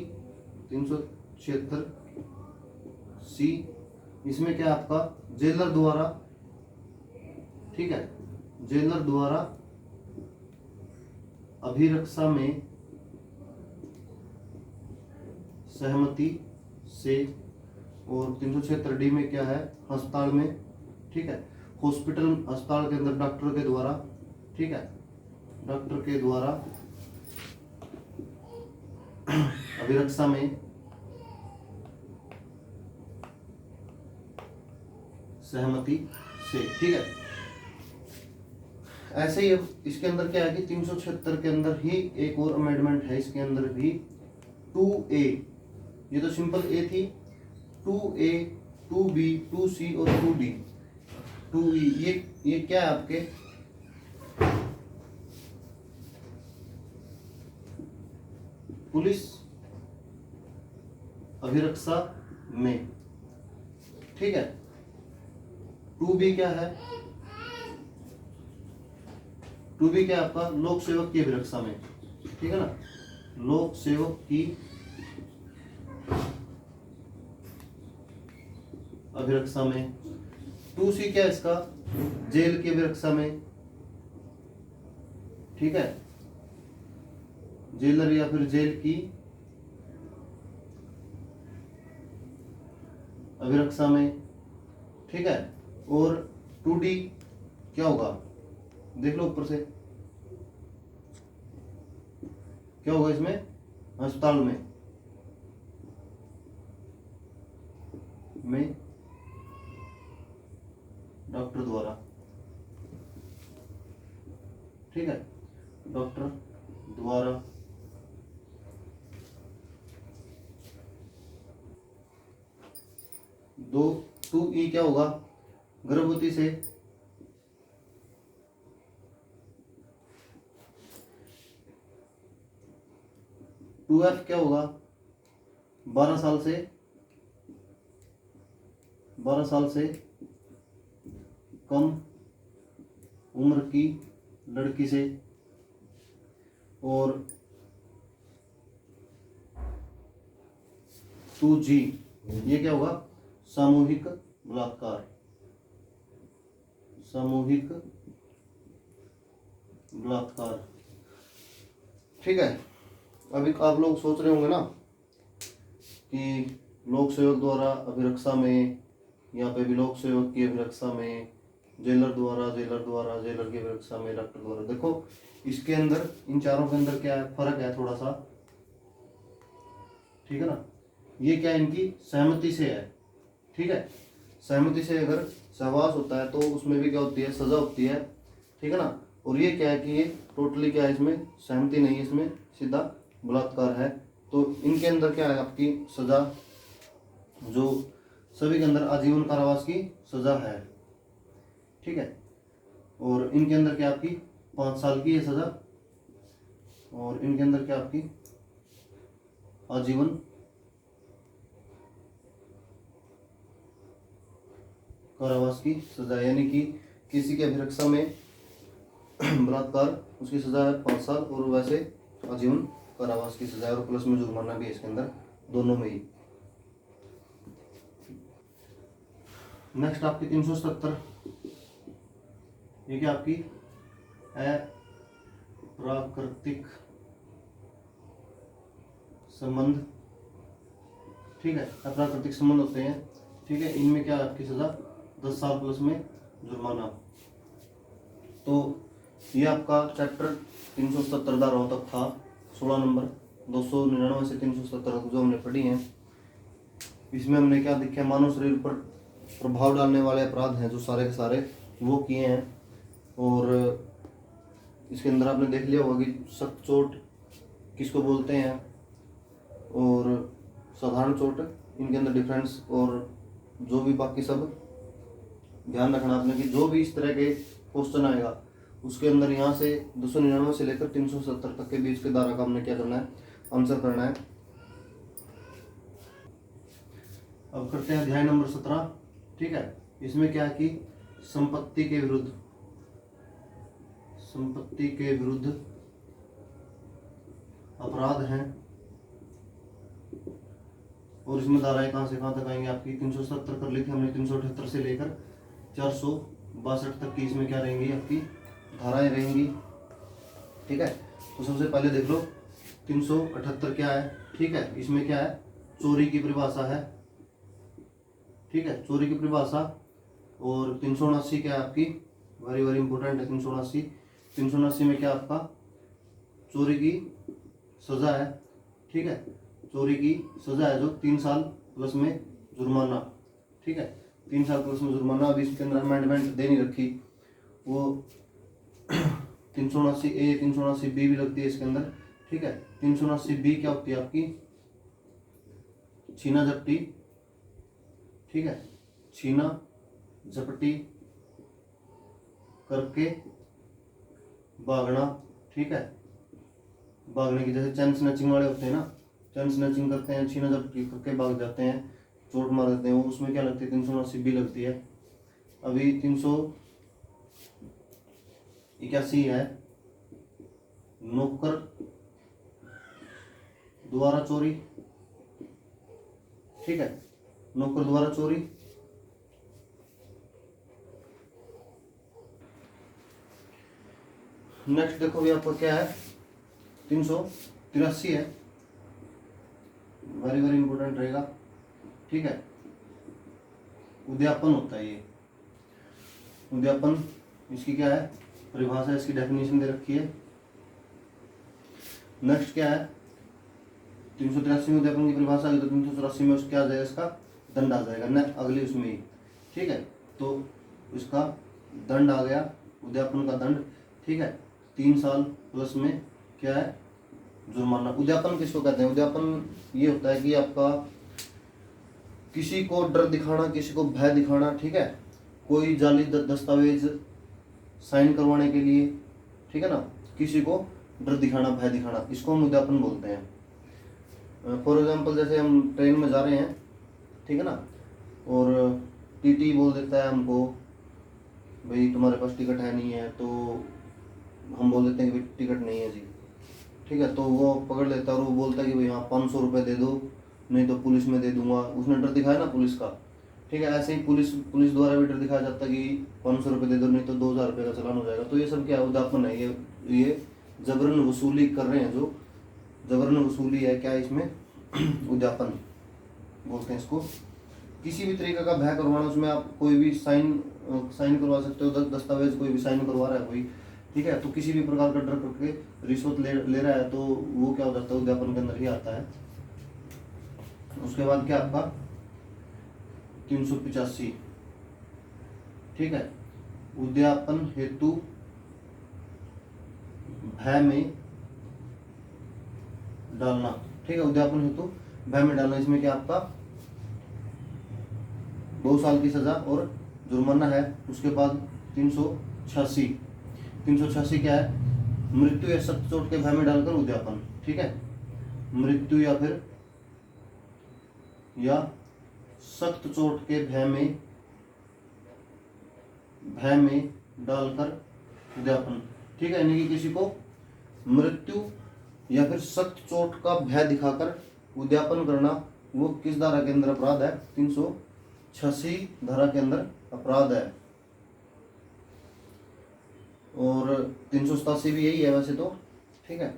376 सी, इसमें क्या है आपका जेलर द्वारा, ठीक है, जेलर द्वारा अभिरक्षा में सहमति से, और 376 डी में क्या है अस्पताल में, ठीक है, हॉस्पिटल अस्पताल के अंदर डॉक्टर के द्वारा, ठीक है, डॉक्टर के द्वारा अभिरक्षा में सहमति से, ठीक है। ऐसे ही अब इसके अंदर क्या है कि 376 के अंदर ही एक और अमेंडमेंट है, इसके अंदर भी 2A, ये तो सिंपल ए थी, 2A 2B 2C और 2D 2E, ये क्या है आपके पुलिस अभिरक्षा में, ठीक है। 2B क्या है, 2B क्या है आपका लोक सेवक की अभिरक्षा में, ठीक है ना, लोक सेवक की अभिरक्षा में। 2C क्या है इसका जेल की अभिरक्षा में, ठीक है, जेलर या फिर जेल की अभिरक्षा में, ठीक है। और 2D क्या होगा, देख लो ऊपर से क्या होगा इसमें अस्पताल में डॉक्टर द्वारा, ठीक है, डॉक्टर द्वारा। 2E क्या होगा गर्भवती से, 2F क्या होगा 12 साल से कम उम्र की लड़की से, और 2G ये क्या होगा सामूहिक बलात्कार, सामूहिक बलात्कार, ठीक है। अभी आप लोग सोच रहे होंगे ना कि लोक सेवक द्वारा अभिरक्षा में, यहाँ पे भी लोक सेवक की अभिरक्षा में, जेलर द्वारा जेलर की अभिरक्षा में, डॉक्टर द्वारा। देखो इसके अंदर इन चारों के अंदर क्या है फर्क है थोड़ा सा, ठीक है ना। ये क्या इनकी सहमति से है, ठीक है, सहमति से अगर सहवास होता है तो उसमें भी क्या होती है सजा होती है, ठीक है ना। और ये क्या है कि ये टोटली क्या है इसमें सहमति नहीं है, इसमें सीधा बलात्कार है। तो इनके अंदर क्या है आपकी सजा, जो सभी के अंदर आजीवन कारावास की सजा है, ठीक है। और इनके अंदर क्या आपकी 5 साल की है सजा, और इनके अंदर क्या आपकी आजीवन कारावास की सजा, यानी कि किसी के अभिरक्षा में बलात्कार उसकी सजा है 5 साल, और वैसे आजीवन कारावास की सजा है, और प्लस में जुर्माना भी है इसके अंदर, दोनों में ही। नेक्स्ट आपकी 377, ये क्या आपकी अप्राकृतिक संबंध, ठीक है, अप्राकृतिक संबंध होते हैं, ठीक है। इनमें क्या आपकी सजा 10 साल प्लस में जुर्माना। तो ये आपका चैप्टर 377 धाराओं तक था, 16 नंबर 299 से 377 जो हमने पढ़ी हैं। इसमें हमने क्या देखा, मानव शरीर पर प्रभाव डालने वाले अपराध हैं जो सारे के सारे वो किए हैं। और इसके अंदर आपने देख लिया होगा कि सख्त चोट किसको बोलते हैं और साधारण चोट, इनके अंदर डिफरेंस, और जो भी बाकी सब ध्यान रखना आपने कि जो भी इस तरह के क्वेश्चन आएगा उसके अंदर यहाँ से 299 से लेकर 370 तक के बीच के धारा का हमने क्या करना है आंसर करना है। अब करते हैं अध्याय नंबर 17, ठीक है। इसमें क्या है कि संपत्ति के विरुद्ध अपराध हैं और इसमें धाराएं कहाँ से कहाँ तक आएंगी आपकी, 370 कर ली थी हमने, 378 से लेकर 462 तक की इसमें क्या रहेंगी आपकी धाराएं रहेंगी। ठीक है, तो सबसे पहले देख लो 378 क्या है। ठीक है, इसमें क्या है, चोरी की परिभाषा है। ठीक है, चोरी की परिभाषा। और 379 क्या है आपकी, वेरी वेरी इंपॉर्टेंट है 379। 379 में क्या आपका चोरी की सजा है। ठीक है, चोरी की सजा है जो 3 साल प्लस में जुर्माना। ठीक है, 3 साल प्लस में जुर्माना। अभी इसके अंदर अमेंडमेंट दे नहीं रखी, वो 379A 379B भी लगती है इसके अंदर। ठीक है, 379B क्या होती है आपकी, छीना झपटी। ठीक है, छीना झपटी करके भागना। ठीक है, भागने की, जैसे चैन स्नैचिंग वाले होते हैं ना, चैन स्नैचिंग करते हैं, छीना झपटी करके भाग जाते हैं, चोट मार देते हैं, वो उसमें क्या लगती है 379B लगती है। अभी 381 है, नौकर द्वारा चोरी। ठीक है, नौकर द्वारा चोरी। नेक्स्ट देखो भी आपको क्या है, 383 है, वेरी वेरी इंपॉर्टेंट रहेगा। ठीक है, उद्यापन होता है ये, उद्यापन, इसकी क्या है परिभाषा, इसकी डेफिनेशन दे रखी है। नेक्स्ट क्या है, 383 में उद्यापन की परिभाषा है, तो 384 में क्या आ जाएगा, इसका दंड आ जाएगा न अगली उसमें ही। ठीक है, तो इसका दंड आ गया, उद्यापन का दंड। ठीक है, 3 साल प्लस में क्या है जुर्माना। उद्यापन किसको कहते हैं, उद्यापन ये होता है कि आपका किसी को डर दिखाना, किसी को भय दिखाना। ठीक है, कोई जाली दस्तावेज साइन करवाने के लिए। ठीक है ना, किसी को डर दिखाना, भय दिखाना, इसको हम उद्यापन बोलते हैं। फॉर एग्जाम्पल जैसे हम ट्रेन में जा रहे हैं, ठीक है ना, और टीटी बोल देता है हमको भाई तुम्हारे पास टिकट है नहीं है, तो हम बोल देते हैं कि भाई टिकट नहीं है जी। ठीक है, तो वो पकड़ लेता है और वो बोलता है कि भाई हाँ 500 रुपये दे दो, नहीं तो पुलिस में दे दूंगा। उसने डर दिखाया ना पुलिस का। ठीक है, ऐसे ही पुलिस द्वारा भी डर दिखाया जाता है कि 500 रुपये दे दो, नहीं तो 2000 रुपये का चालान हो जाएगा। तो ये सब क्या है, उद्यापन है। ये जबरन वसूली कर रहे हैं, जो जबरन वसूली है, क्या इसमें उद्यापन बोलते हैं इसको। किसी भी तरीके का भय करवाना, उसमें आप कोई भी साइन करवा सकते हो, दस्तावेज कोई भी साइन करवा रहा है कोई। ठीक है, तो किसी भी प्रकार का डर करके रिश्वत ले रहा है, तो वो क्या हो जाता है, उद्यापन के अंदर ही आता है। उसके बाद क्या आपका 385। ठीक है, उद्यापन हेतु भय में डालना। ठीक है, उद्यापन हेतु भय में डालना, इसमें क्या आपका 2 साल की सजा और जुर्माना है। उसके बाद 386 क्या है, मृत्यु या सख्त चोट के भय में डालकर उद्यापन। ठीक है, मृत्यु या सख्त चोट के भय में डालकर उद्यापन। ठीक है, यानी कि किसी को मृत्यु या फिर सख्त चोट का भय दिखाकर उद्यापन करना, वो किस धारा के अंदर अपराध है, 386 धारा के अंदर अपराध है। और 387 भी यही है वैसे तो। ठीक है,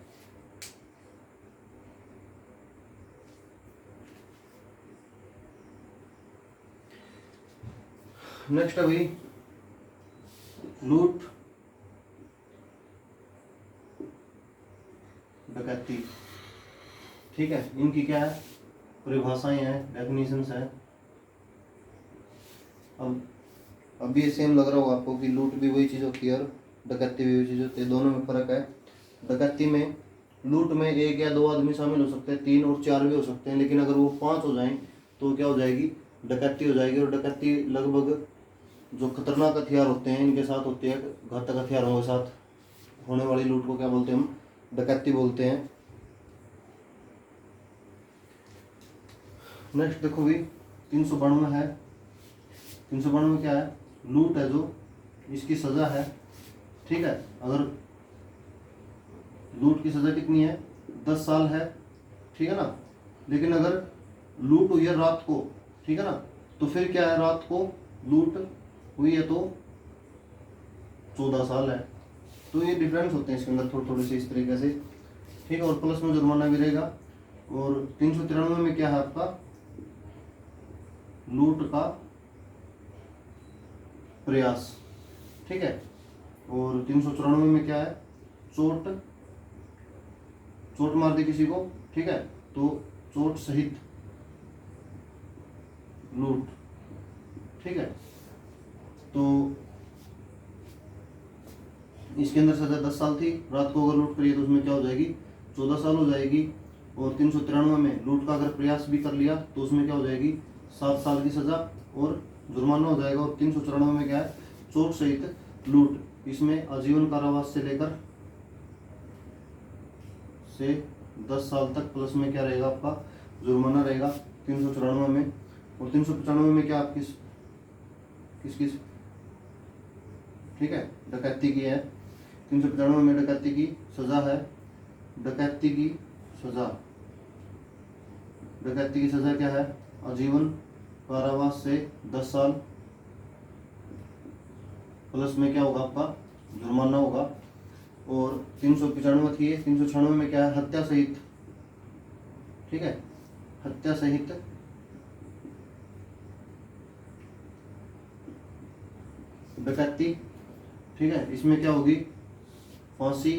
नेक्स्ट अभी लूट डकैती। ठीक है, इनकी क्या है परिभाषाएं हैं, डेफिनेशंस है। अब अभी ये सेम लग रहा होगा आपको कि लूट भी वही चीज़ होती है और डकैती भी वही चीज़ होती है, दोनों में फर्क है। डकैती में, लूट में 1 या 2 आदमी शामिल हो सकते हैं, 3 और 4 भी हो सकते हैं, लेकिन अगर वो 5 हो जाएं तो क्या हो जाएगी, डकैती हो जाएगी। और डकैती लगभग जो खतरनाक हथियार होते हैं इनके साथ होती है, घातक हथियारों के साथ होने वाली लूट को क्या बोलते हैं हम, डकैती बोलते हैं। नेक्स्ट देखो भी 392 है। 392 क्या है, लूट है जो इसकी सजा है। ठीक है, अगर लूट की सजा कितनी है, 10 साल है। ठीक है ना, लेकिन अगर लूट हुई है रात को, ठीक है ना, तो फिर क्या है, रात को लूट हुई है तो 14 साल है। तो ये डिफरेंस होते हैं इसके अंदर थोड़े थोड़े से इस तरीके से, ठीक है। और प्लस में जुर्माना भी रहेगा। और 393 में क्या है आपका, लूट का प्रयास, ठीक है। और 394 में क्या है, चोट मार दी किसी को, ठीक है, तो चोट सहित लूट, ठीक है। तो इसके अंदर सजा 10 साल थी, रात को अगर लूट करी तो उसमें क्या हो जाएगी, 14 साल हो जाएगी। और 393 में लूट का अगर प्रयास भी कर लिया तो उसमें क्या हो जाएगी, 7 साल की सजा और जुर्माना हो जाएगा। और 394 में क्या है, चोट सहित लूट, इसमें आजीवन कारावास से लेकर 10 साल तक, प्लस में क्या रहेगा आपका, जुर्माना रहेगा 394 में। और 395 में क्या आपकी किस ठीक है, डकैती की है। 395 में डकैती की सजा है, डकैती की सजा क्या है, आजीवन कारावास से 10 साल, प्लस में क्या होगा आपका, जुर्माना होगा। और 395 थी, 396 में क्या है, हत्या सहित, ठीक है, हत्या सहित डकैती, ठीक है। इसमें क्या होगी, फांसी,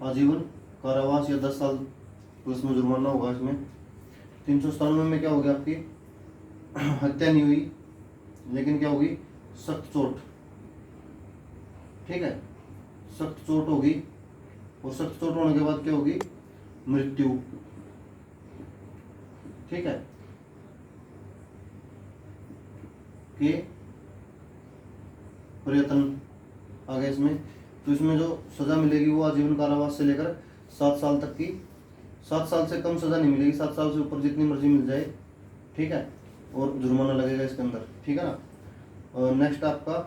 आजीवन कारावास या 10 साल, प्लस में जुर्माना होगा इसमें। 397 में क्या होगी आपकी, हत्या नहीं हुई लेकिन क्या होगी, सख्त चोट, ठीक है, सख्त चोट होगी। और सख्त चोट होने के बाद क्या होगी, मृत्यु, ठीक है, के प्रयत्न आ गए इसमें। तो इसमें जो सजा मिलेगी वो आजीवन कारावास से लेकर 7 साल तक की, 7 साल से कम सजा नहीं मिलेगी, 7 साल से ऊपर जितनी मर्जी मिल जाए, ठीक है। और जुर्माना लगेगा इसके अंदर, ठीक है ना। और नेक्स्ट आपका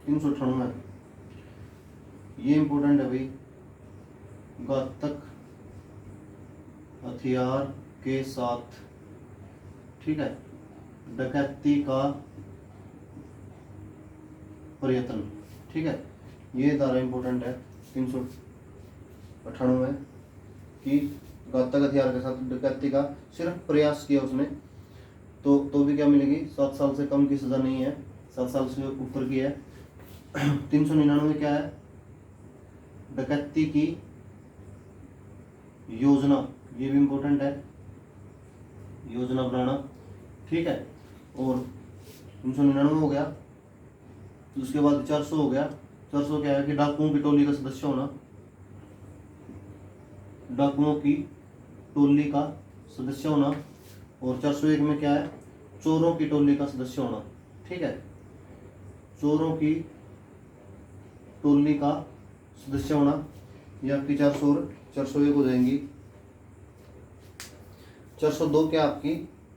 398, ये इंपॉर्टेंट है भाई, घातक हथियार के साथ, ठीक है, डकैती का प्रयत्न, ठीक है। ये धारा इंपॉर्टेंट है 398 की, घातक हथियार के साथ डकैती का सिर्फ प्रयास किया उसने तो भी क्या मिलेगी, 7 साल से कम की सजा नहीं है, 7 साल से ऊपर की है। 399 क्या है, डकैती की योजना, ये भी इंपॉर्टेंट है, योजना बनाना, ठीक है। और 399 हो गया। तो उसके बाद 400 हो गया। 400 क्या है कि डाकुओं की टोली का सदस्य होना, डाकुओं की टोली का सदस्य होना। और 401 में क्या है, चोरों की टोली का सदस्य होना, ठीक है, चोरों की टोली का सदस्य होना। ये आपकी 400 और 401 हो जाएंगी। 402 क्या आपकी,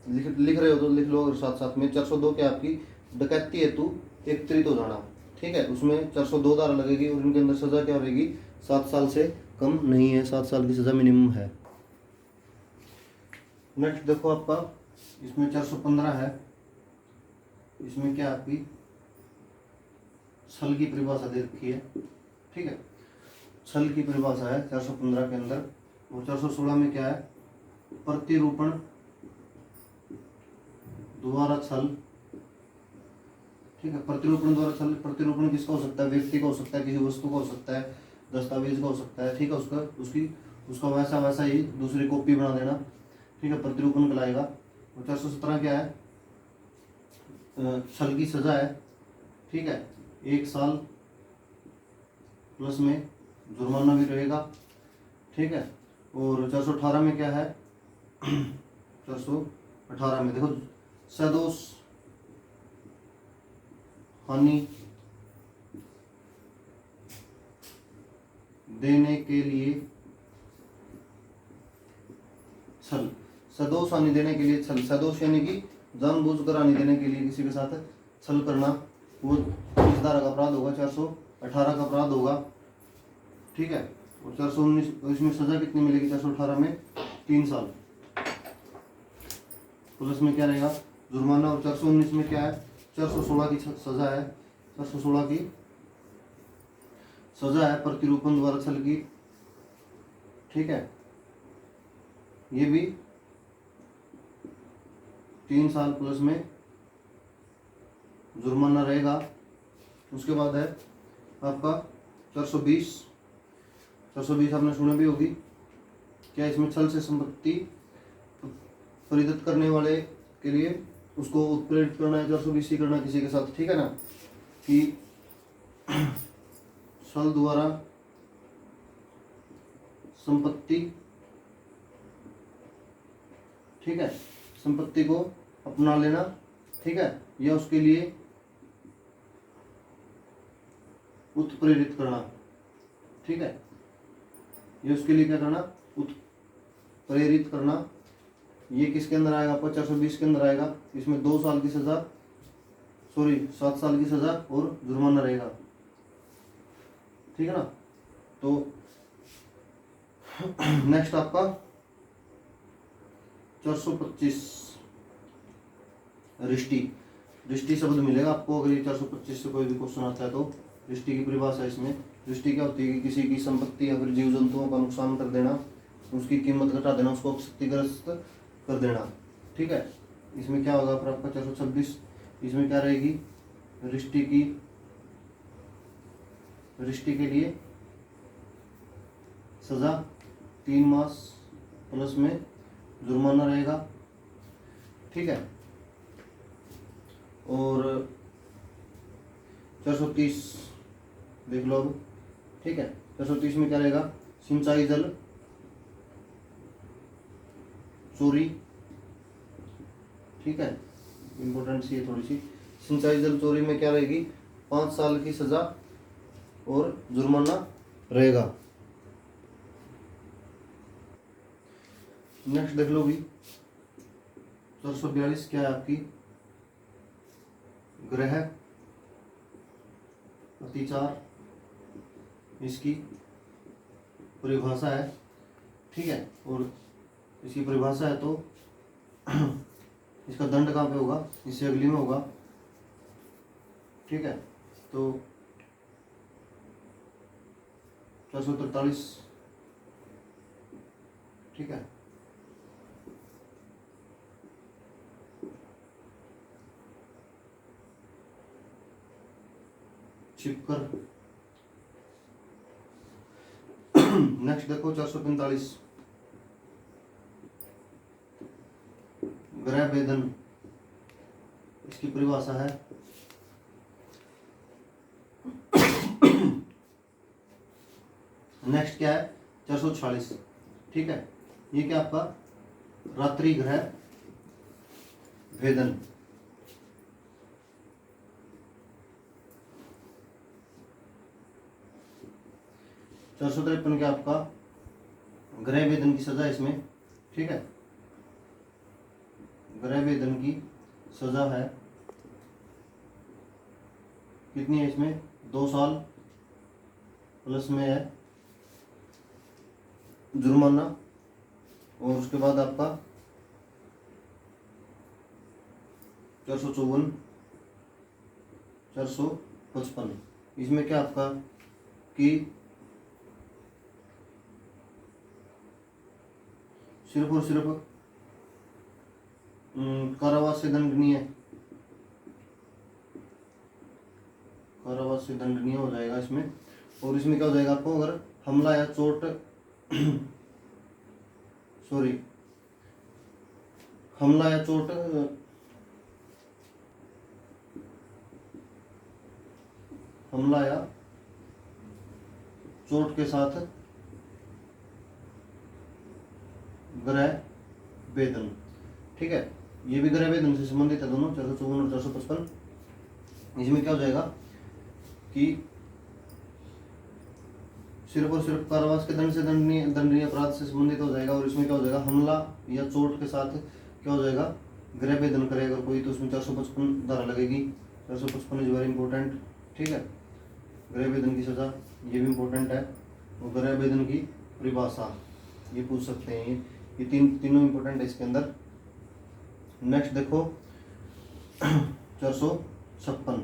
लिख रहे हो तो लिख लो अगर साथ साथ में। 402 क्या आपकी, डकैती हेतु एकत्रित हो जाना, ठीक है, उसमें 402 धारा लगेगी। और इनके अंदर सजा क्या रहेगी, 7 साल से कम नहीं है, 7 साल की सजा मिनिमम है। नेक्स्ट देखो आपका, इसमें 415 है, इसमें क्या आपकी छल की परिभाषा दे रखी है, ठीक है, छल की परिभाषा है 415 के अंदर। और 416 में क्या है, प्रतिरूपण द्वारा छल, ठीक है, प्रतिरूपण द्वारा छल। प्रतिरूपण किसका हो सकता है, व्यक्ति का हो सकता है, किसी वस्तु का हो सकता है, दस्तावेज का हो सकता है, ठीक है, उसका वैसा ही दूसरी कॉपी बना देना, ठीक है, प्रतिरूपण कहलाएगा। और 417 क्या है, छल की सजा है, ठीक है, 1 साल प्लस में जुर्माना भी रहेगा, ठीक है। और 418 में क्या है, 418 में देखो, सदोष हानि देने के लिए छल, सदोष हानि देने के लिए छल, सदोष यानी कि जानबूझकर हानि देने के लिए किसी के साथ छल करना, वो इस धारा का अपराध होगा, 418 का अपराध होगा, ठीक है। और 419 इसमें सजा कितनी मिलेगी, 418 में 3 साल, प्लस में क्या रहेगा जुर्माना, और 419 में क्या है 416 की सजा है, 416 की सजा है प्रतिरूपण द्वारा छल की। ठीक है, ये भी 3 साल प्लस में जुर्माना रहेगा। उसके बाद है आपका 420 आपने सुना भी होगी, क्या इसमें छल से संपत्ति परिदत्त करने वाले के लिए उसको उत्प्रेरित करना है, 420 करना किसी के साथ। ठीक है ना, कि छल द्वारा संपत्ति, ठीक है, संपत्ति को अपना लेना, ठीक है, या उसके लिए उत्प्रेरित करना। ठीक है, ये उसके लिए क्या करना, उत्प्रेरित करना। ये किसके अंदर आएगा आपका 420 के अंदर आएगा। इसमें 2 साल की सजा, 7 साल की सजा और जुर्माना रहेगा। ठीक है ना, तो नेक्स्ट आपका 425 रिष्टि शब्द मिलेगा आपको अगर ये 425 से कोई भी क्वेश्चन आता है तो। रिष्टि की परिभाषा इसमें, रिष्टि क्या होती है कि किसी की संपत्ति या फिर जीव जंतुओं का नुकसान कर देना, उसकी कीमत घटा देना, उसको क्षतिग्रस्त कर देना। ठीक है, इसमें क्या होगा फिर आपका 426, इसमें क्या रहेगी रिष्टि के लिए सजा 3 मास प्लस में जुर्माना रहेगा। ठीक है, और 430 देख लो अब। ठीक है, 430 में क्या रहेगा, सिंचाई जल चोरी। ठीक है, इंपॉर्टेंट सी है थोड़ी सी। सिंचाई जल चोरी में क्या रहेगी, 5 साल की सजा और जुर्माना रहेगा। नेक्स्ट देख लो भी 442 क्या है आपकी, ग्रह अतिचार, इसकी परिभाषा है। ठीक है, और इसकी परिभाषा है तो इसका दंड कहाँ पे होगा, इससे अगली में होगा। ठीक है, तो 443। ठीक है, छिपकर। नेक्स्ट देखो 445 ग्रह भेदन, इसकी परिभाषा है। नेक्स्ट क्या है 446। ठीक है, ये क्या आपका रात्रि ग्रह भेदन। चार सौ 53 क्या आपका ग्रह भेदन की सजा इसमें। ठीक है, ग्रह भेदन की सजा है कितनी है इसमें, 2 साल प्लस में है जुर्माना, और उसके बाद आपका 454 455 इसमें क्या आपका कि सिर्फ और सिर्फ कारावास से दंडनीय, कारावास से दंडनीय हो जाएगा इसमें। और इसमें क्या हो जाएगा आपको, अगर हमला या चोट हमला या चोट हमला या चोट के साथ ग्रह वेदन। ठीक है, ये भी ग्रह वेदन से संबंधित है दोनों, 454 और 455। इसमें क्या हो जाएगा कि सिर्फ और सिर्फ कारावास के दंड से दंडनीय अपराध से संबंधित हो जाएगा। और इसमें क्या हो जाएगा, हमला या चोट के साथ क्या हो जाएगा, गृह वेदन करेगा कोई, तो उसमें 455 धारा लगेगी। 455 इज वेरी इंपॉर्टेंट। ठीक है, गृह वेदन की सजा ये भी इंपॉर्टेंट है, और गृह वेदन की परिभाषा ये पूछ सकते हैं। ये तीनों इंपॉर्टेंट है इसके अंदर। नेक्स्ट देखो 456,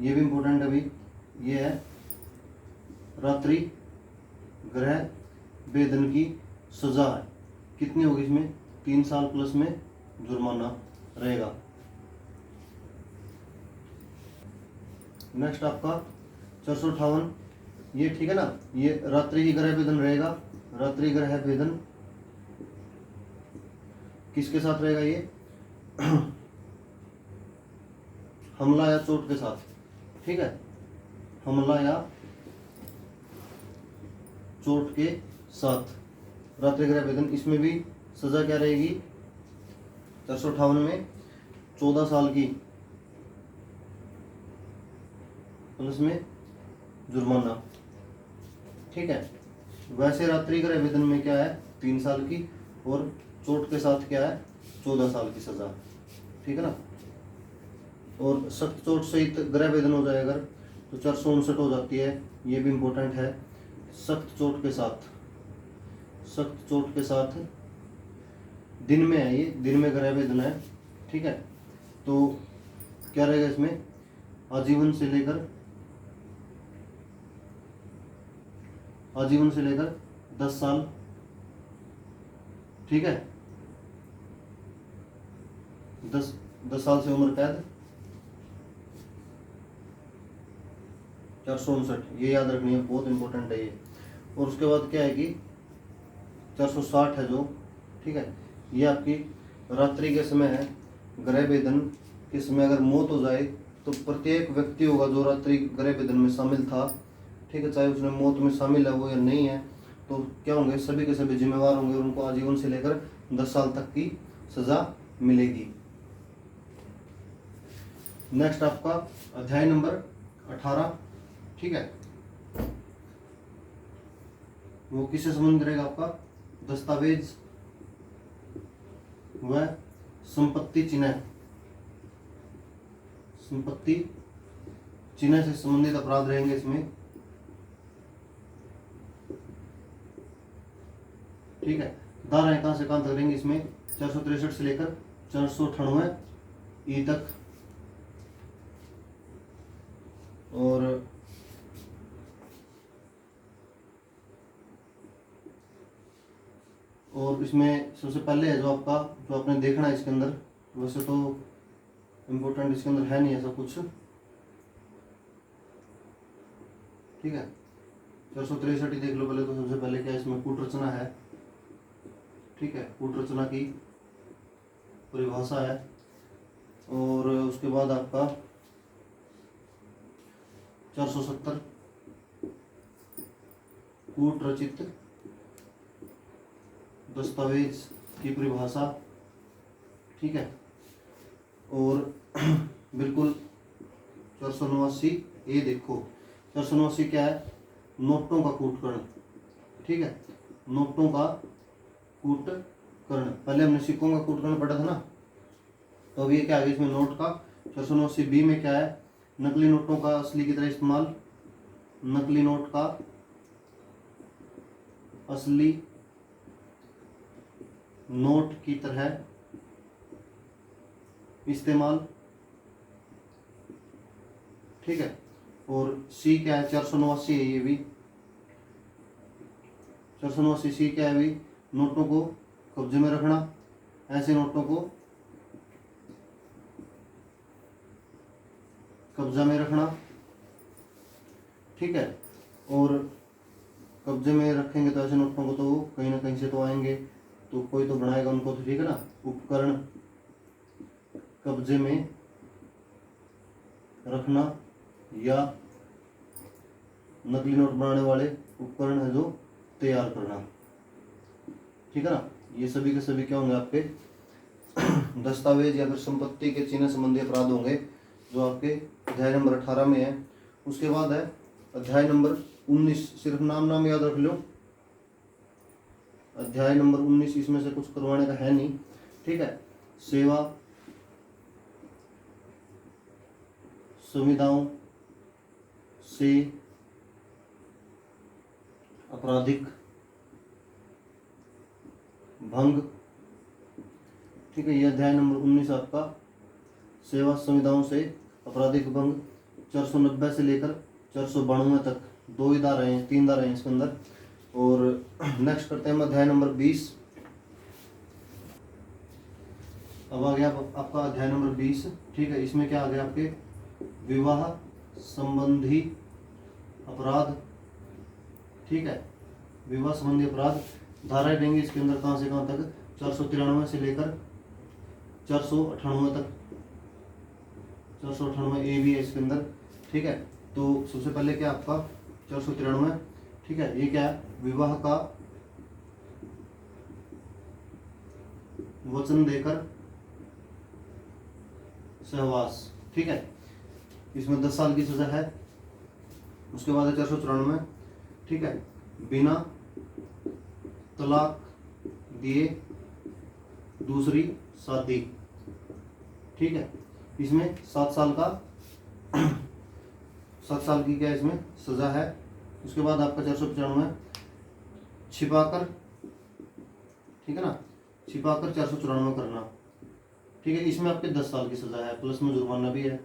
ये भी इम्पोर्टेंट है अभी। ये है रात्रि गृह वेदन की सजा है, कितनी होगी इसमें, 3 साल प्लस में जुर्माना रहेगा। नेक्स्ट आपका 458, ये ठीक है ना, ये रात्रि ही गृह वेदन रहेगा। रात्रि गृह वेदन किसके साथ रहेगा, ये हमला या चोट के साथ, ठीक है, हमला या चोट के साथ रात्रि गृह वेदन। इसमें भी सजा क्या रहेगी, 458 में 14 साल की प्लस में जुर्माना, ठीक है। वैसे रात्रि गृह वेदन में क्या है, 3 साल की, और चोट के साथ क्या है, 14 साल की सजा, ठीक है ना। और सख्त चोट सहित गृह वेदन हो जाए अगर, तो 459 हो जाती है, ये भी इम्पोर्टेंट है। सख्त चोट के साथ, सख्त चोट के साथ दिन में है, ये दिन में गृह वेदन है, ठीक है। तो क्या रहेगा इसमें, आजीवन से लेकर 10 साल, ठीक है, 10 साल से उम्र कैद। 459 ये याद रखनी है, बहुत इंपॉर्टेंट है ये। और उसके बाद क्या है कि 460 है जो, ठीक है, ये आपकी रात्रि के समय है, गृह वेदन के समय अगर मौत हो जाए तो प्रत्येक व्यक्ति होगा जो रात्रि गृह वेदन में शामिल था, ठीक है, चाहे उसने मौत में शामिल है वो या नहीं है, तो क्या होंगे, सभी के सभी जिम्मेवार होंगे और उनको आजीवन से लेकर 10 साल तक की सजा मिलेगी। नेक्स्ट आपका अध्याय नंबर 18, ठीक है, वो किससे संबंधित रहेगा, आपका दस्तावेज व संपत्ति चिन्ह, संपत्ति चिन्ह से संबंधित अपराध रहेंगे इसमें, ठीक है। धाराएं कहां से कहां तक रहेंगी इसमें, 463 से लेकर 498 ई तक। और इसमें सबसे पहले है जो आपका, जो आपने देखना है इसके अंदर, वैसे तो इम्पोर्टेंट इसके अंदर है नहीं ऐसा कुछ, ठीक है। 463 देख लो पहले, तो सबसे पहले क्या इसमें कूट रचना है, ठीक है, कूट रचना की परिभाषा है। और उसके बाद आपका 470 कूट रचित दस्तावेज की परिभाषा, ठीक है। और बिल्कुल 489 ये देखो, 489 क्या है, नोटों का कूटकरण, ठीक है, नोटों का कूटकरण। पहले हमने सिक्कों का कूटकरण पढ़ा था ना, तो अब ये क्या आ गया इसमें नोट का। 489 बी में क्या है, नकली नोटों का असली की तरह इस्तेमाल, नकली नोट का असली नोट की तरह इस्तेमाल, ठीक है। और सी क्या है, 489 है ये भी, 489 सी क्या है भी, नोटों को कब्जे में रखना, ऐसे नोटों को कब्जा में रखना, ठीक है। और कब्जे में रखेंगे तो ऐसे नोटों को तो कहीं ना कहीं से तो आएंगे, तो कोई तो बनाएगा उनको, तो ठीक है ना। उपकरण कब्जे में रखना या नकली नोट बनाने वाले उपकरण है जो तैयार करना, ठीक है ना। ये सभी के सभी क्या होंगे आपके दस्तावेज या फिर संपत्ति के चिन्ह संबंधी अपराध होंगे, जो आपके अध्याय नंबर 18 में है। उसके बाद है अध्याय नंबर 19, सिर्फ नाम याद रख लो, अध्याय नंबर 19, इसमें से कुछ करवाने का है नहीं, ठीक है। सेवा सुविधाओं से आपराधिक भंग ठीक है। ये अध्याय नंबर 19 आपका सेवा संविधाओं से आपराधिक भंग 490 से लेकर 492 तक 2 धाराएं हैं, 3 धाराएं हैं इसके अंदर। और नेक्स्ट करते हैं हम अध्याय नंबर 20। अब आ गया आपका अध्याय नंबर 20, ठीक है। इसमें क्या आ गया आपके विवाह संबंधी अपराध, ठीक है। विवाह संबंधी अपराध धाराएं देंगे इसके अंदर कहाँ से कहाँ तक, 493 से लेकर 498 तक। 498 ए भी है इसके अंदर, ठीक है। तो सबसे पहले क्या आपका 493, ठीक है। ये क्या है, विवाह का वचन देकर सहवास, ठीक है। इसमें 10 साल की सजा है। उसके बाद है 494, ठीक है। बिना तलाक दिए दूसरी शादी, ठीक है। इसमें 7 साल का 7 साल की क्या इसमें सजा है। उसके बाद आपका 495 छिपाकर, ठीक है ना, छिपाकर 494 करना, ठीक है। इसमें आपके 10 साल की सजा है, प्लस में जुर्माना भी है,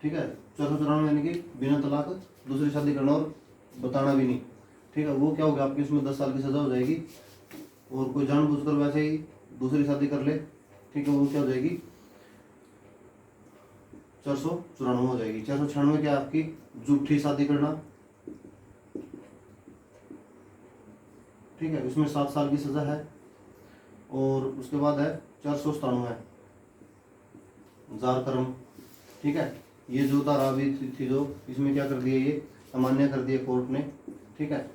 ठीक है। 494 यानी कि बिना तलाक दूसरी शादी करना और बताना भी नहीं, ठीक है। वो क्या होगा आपकी, उसमें 10 साल की सजा हो जाएगी। और कोई जानबूझकर वैसे ही दूसरी शादी कर ले, ठीक है, वो क्या हो जाएगी 494 हो जाएगी। 496 क्या आपकी झूठी शादी करना, ठीक है। उसमें 7 साल की सजा है। और उसके बाद है 497 जार कर्म, ठीक है। ये जो धारा भी थी जो इसमें क्या कर दिया, ये अमान्य कर दिया कोर्ट ने, ठीक है।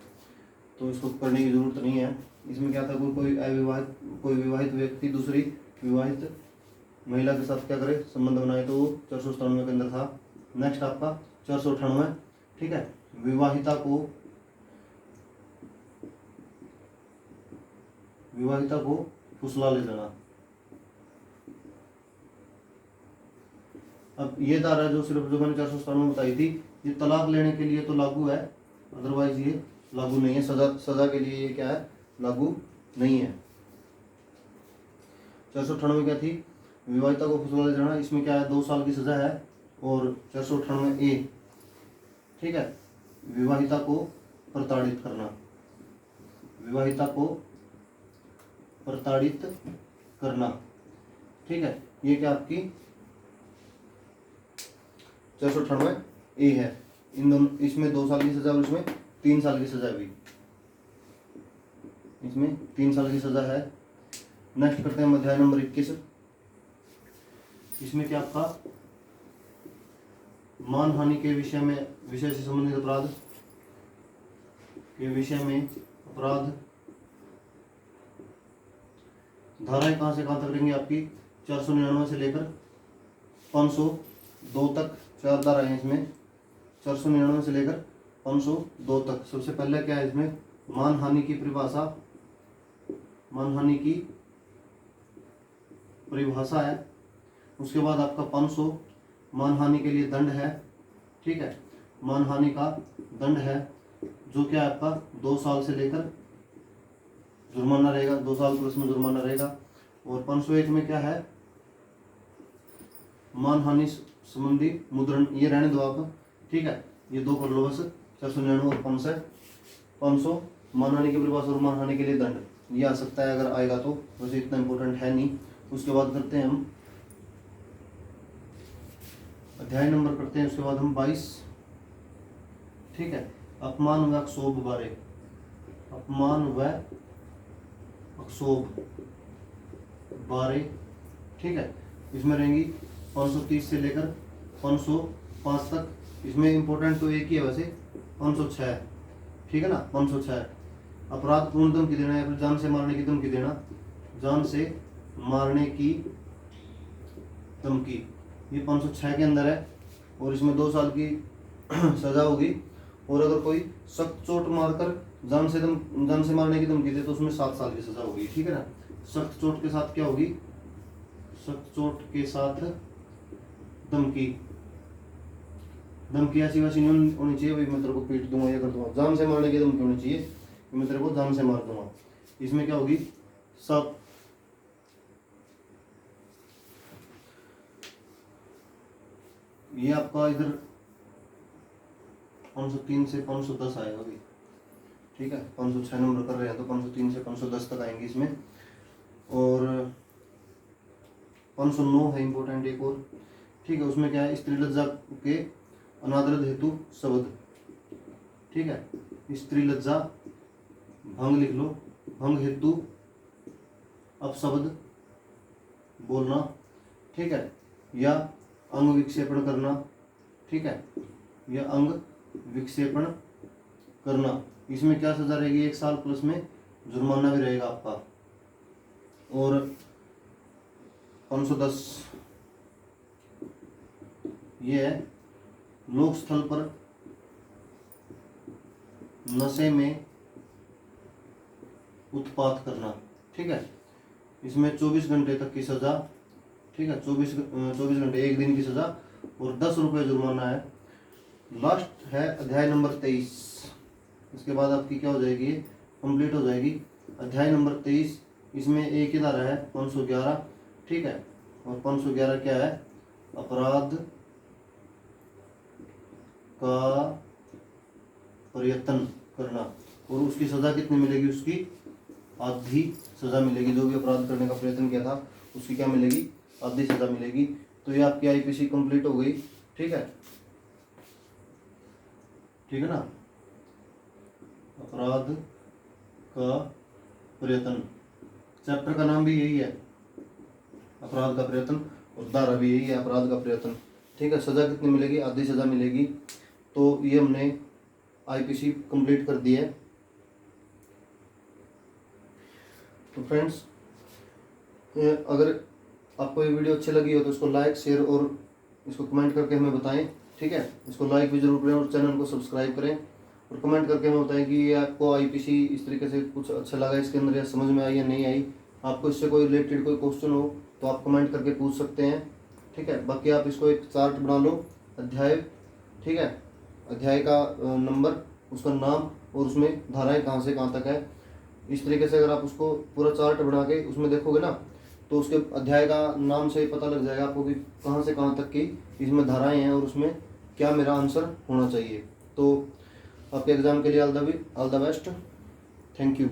तो इसको करने की जरूरत नहीं है। इसमें क्या था, कोई विवाहित व्यक्ति दूसरी विवाहित महिला के साथ क्या करे, संबंध बनाए, तो वो 497 के अंदर था। नेक्स्ट आपका 498, ठीक है। विवाहिता को फुसला ले जाना। अब ये धारा जो सिर्फ जो मैंने 497 बताई थी, ये तलाक लेने के लिए तो लागू है, अदरवाइज ये लागू नहीं है। सजा के लिए ये क्या है, लागू नहीं है। 498 क्या थी, विवाहिता को फुसला ले जाना। इसमें क्या है, 2 साल की सजा है। और 498 ए, ठीक है, विवाहिता को प्रताड़ित करना, विवाहिता को प्रताड़ित करना, ठीक है। ये क्या आपकी 498 ए है। इन दोनों, इसमें 2 साल की सजा और इसमें 3 साल की सजा भी, इसमें 3 साल की सजा है। नेक्स्ट करते हैं अध्याय नंबर 21। इसमें क्या आपका मानहानि के विषय से संबंधित अपराध के विषय में अपराध धाराएं कहाँ से कहाँ तक रहेंगी आपकी, 499 से लेकर 502 तक 4 धाराएं हैं इसमें। 499 से लेकर 502 तक। सबसे पहले क्या है इसमें, मानहानि की परिभाषा, मानहानि की परिभाषा है। उसके बाद आपका 500 मानहानि के लिए दंड है, ठीक है। मानहानि का दंड है जो क्या है आपका 2 साल से लेकर जुर्माना रहेगा, 2 साल प्लस में जुर्माना रहेगा। और 501 में क्या है, मानहानि संबंधी मुद्रण, ये रहने दो आप, ठीक है। ये 2 कर लो बस, 499 और 500 मानहानि की परिभाषा और मानहानि के लिए दंड, ये आ सकता है अगर आएगा तो, वैसे इतना इंपॉर्टेंट है नहीं। उसके बाद करते हैं हम अध्याय नंबर करते हैं, उसके बाद हम 22, ठीक है। अपमान व अक्षोभ बारे, अपमान व अक्षोभ बारे, ठीक है। इसमें रहेंगी 530 से लेकर 505 तक। इसमें इंपॉर्टेंट तो एक ही है वैसे, 506, ठीक है ना। 506 अपराध पूर्ण धमकी देना या फिर जान से मारने की धमकी देना, जान से मारने की धमकी, ये 506 के अंदर है। और इसमें 2 साल की सजा होगी। और अगर कोई सख्त चोट मारकर जान से मारने की धमकी दे तो उसमें 7 साल की सजा होगी, ठीक है ना। सख्त चोट के साथ क्या होगी, सख्त चोट के साथ धमकी ऐसी वैसी नहीं होनी चाहिए, भाई मैं तेरे को पीट दूंगा, ये कर दूंगा। जान से मारने की धमकी होनी चाहिए, मैं तेरे को जान से मार दूंगा। इसमें क्या होगी, 7 ये आपका इधर 503 से 510 आएगा अभी, ठीक है। 506 नंबर कर रहे हैं तो 503 से 510 तक आएंगे इसमें। और 509 है इम्पोर्टेंट एक और, ठीक है। उसमें क्या है, स्त्री लज्जा के अनादर हेतु शब्द, ठीक है। स्त्री लज्जा भंग लिख लो, भंग हेतु अपशब्द बोलना, ठीक है, या अंग विक्षेपण करना, ठीक है, या अंग विक्षेपण करना। इसमें क्या सजा रहेगी, 1 साल प्लस में जुर्माना भी रहेगा आपका। और 510 ये है लोक स्थल पर नशे में उत्पात करना, ठीक है। इसमें 24 घंटे तक की सजा, ठीक है, 24 घंटे 1 दिन की सजा और 10 रुपये जुर्माना है। लास्ट है अध्याय नंबर 23। इसके बाद आपकी क्या हो जाएगी, कंप्लीट हो जाएगी अध्याय नंबर 23। इसमें एक ही धारा है 511, ठीक है। और 511 क्या है, अपराध का प्रयत्न करना। और उसकी सजा कितनी मिलेगी, उसकी आधी सजा मिलेगी। जो भी अपराध करने का प्रयत्न किया था उसकी क्या मिलेगी, आधी सजा मिलेगी। तो ये आपकी आईपीसी कंप्लीट हो गई, ठीक है, ठीक है ना। अपराध का प्रयत्न, चैप्टर का नाम भी यही है, अपराध का प्रयत्न, और धारा भी यही है, अपराध का प्रयत्न, ठीक है। सजा कितनी मिलेगी, आधी सजा मिलेगी। तो ये हमने आईपीसी कंप्लीट कर दी है। तो फ्रेंड्स, अगर आपको ये वीडियो अच्छी लगी हो तो इसको लाइक, शेयर और इसको कमेंट करके हमें बताएं, ठीक है। इसको लाइक भी जरूर करें और चैनल को सब्सक्राइब करें और कमेंट करके हमें बताएं कि ये आपको आईपीसी इस तरीके से कुछ अच्छा लगा इसके अंदर, या समझ में आई या नहीं आई। आपको इससे कोई रिलेटेड कोई क्वेश्चन हो तो आप कमेंट करके पूछ सकते हैं, ठीक है। बाकी आप इसको एक चार्ट बना लो, अध्याय, ठीक है, अध्याय का नंबर, उसका नाम और उसमें धाराएं कहाँ से कहाँ तक है। इस तरीके से अगर आप उसको पूरा चार्ट बना के उसमें देखोगे ना, तो उसके अध्याय का नाम से पता लग जाएगा आपको कि कहाँ से कहाँ तक की इसमें धाराएं हैं और उसमें क्या मेरा आंसर होना चाहिए। तो आपके एग्ज़ाम के लिए all the best, thank you.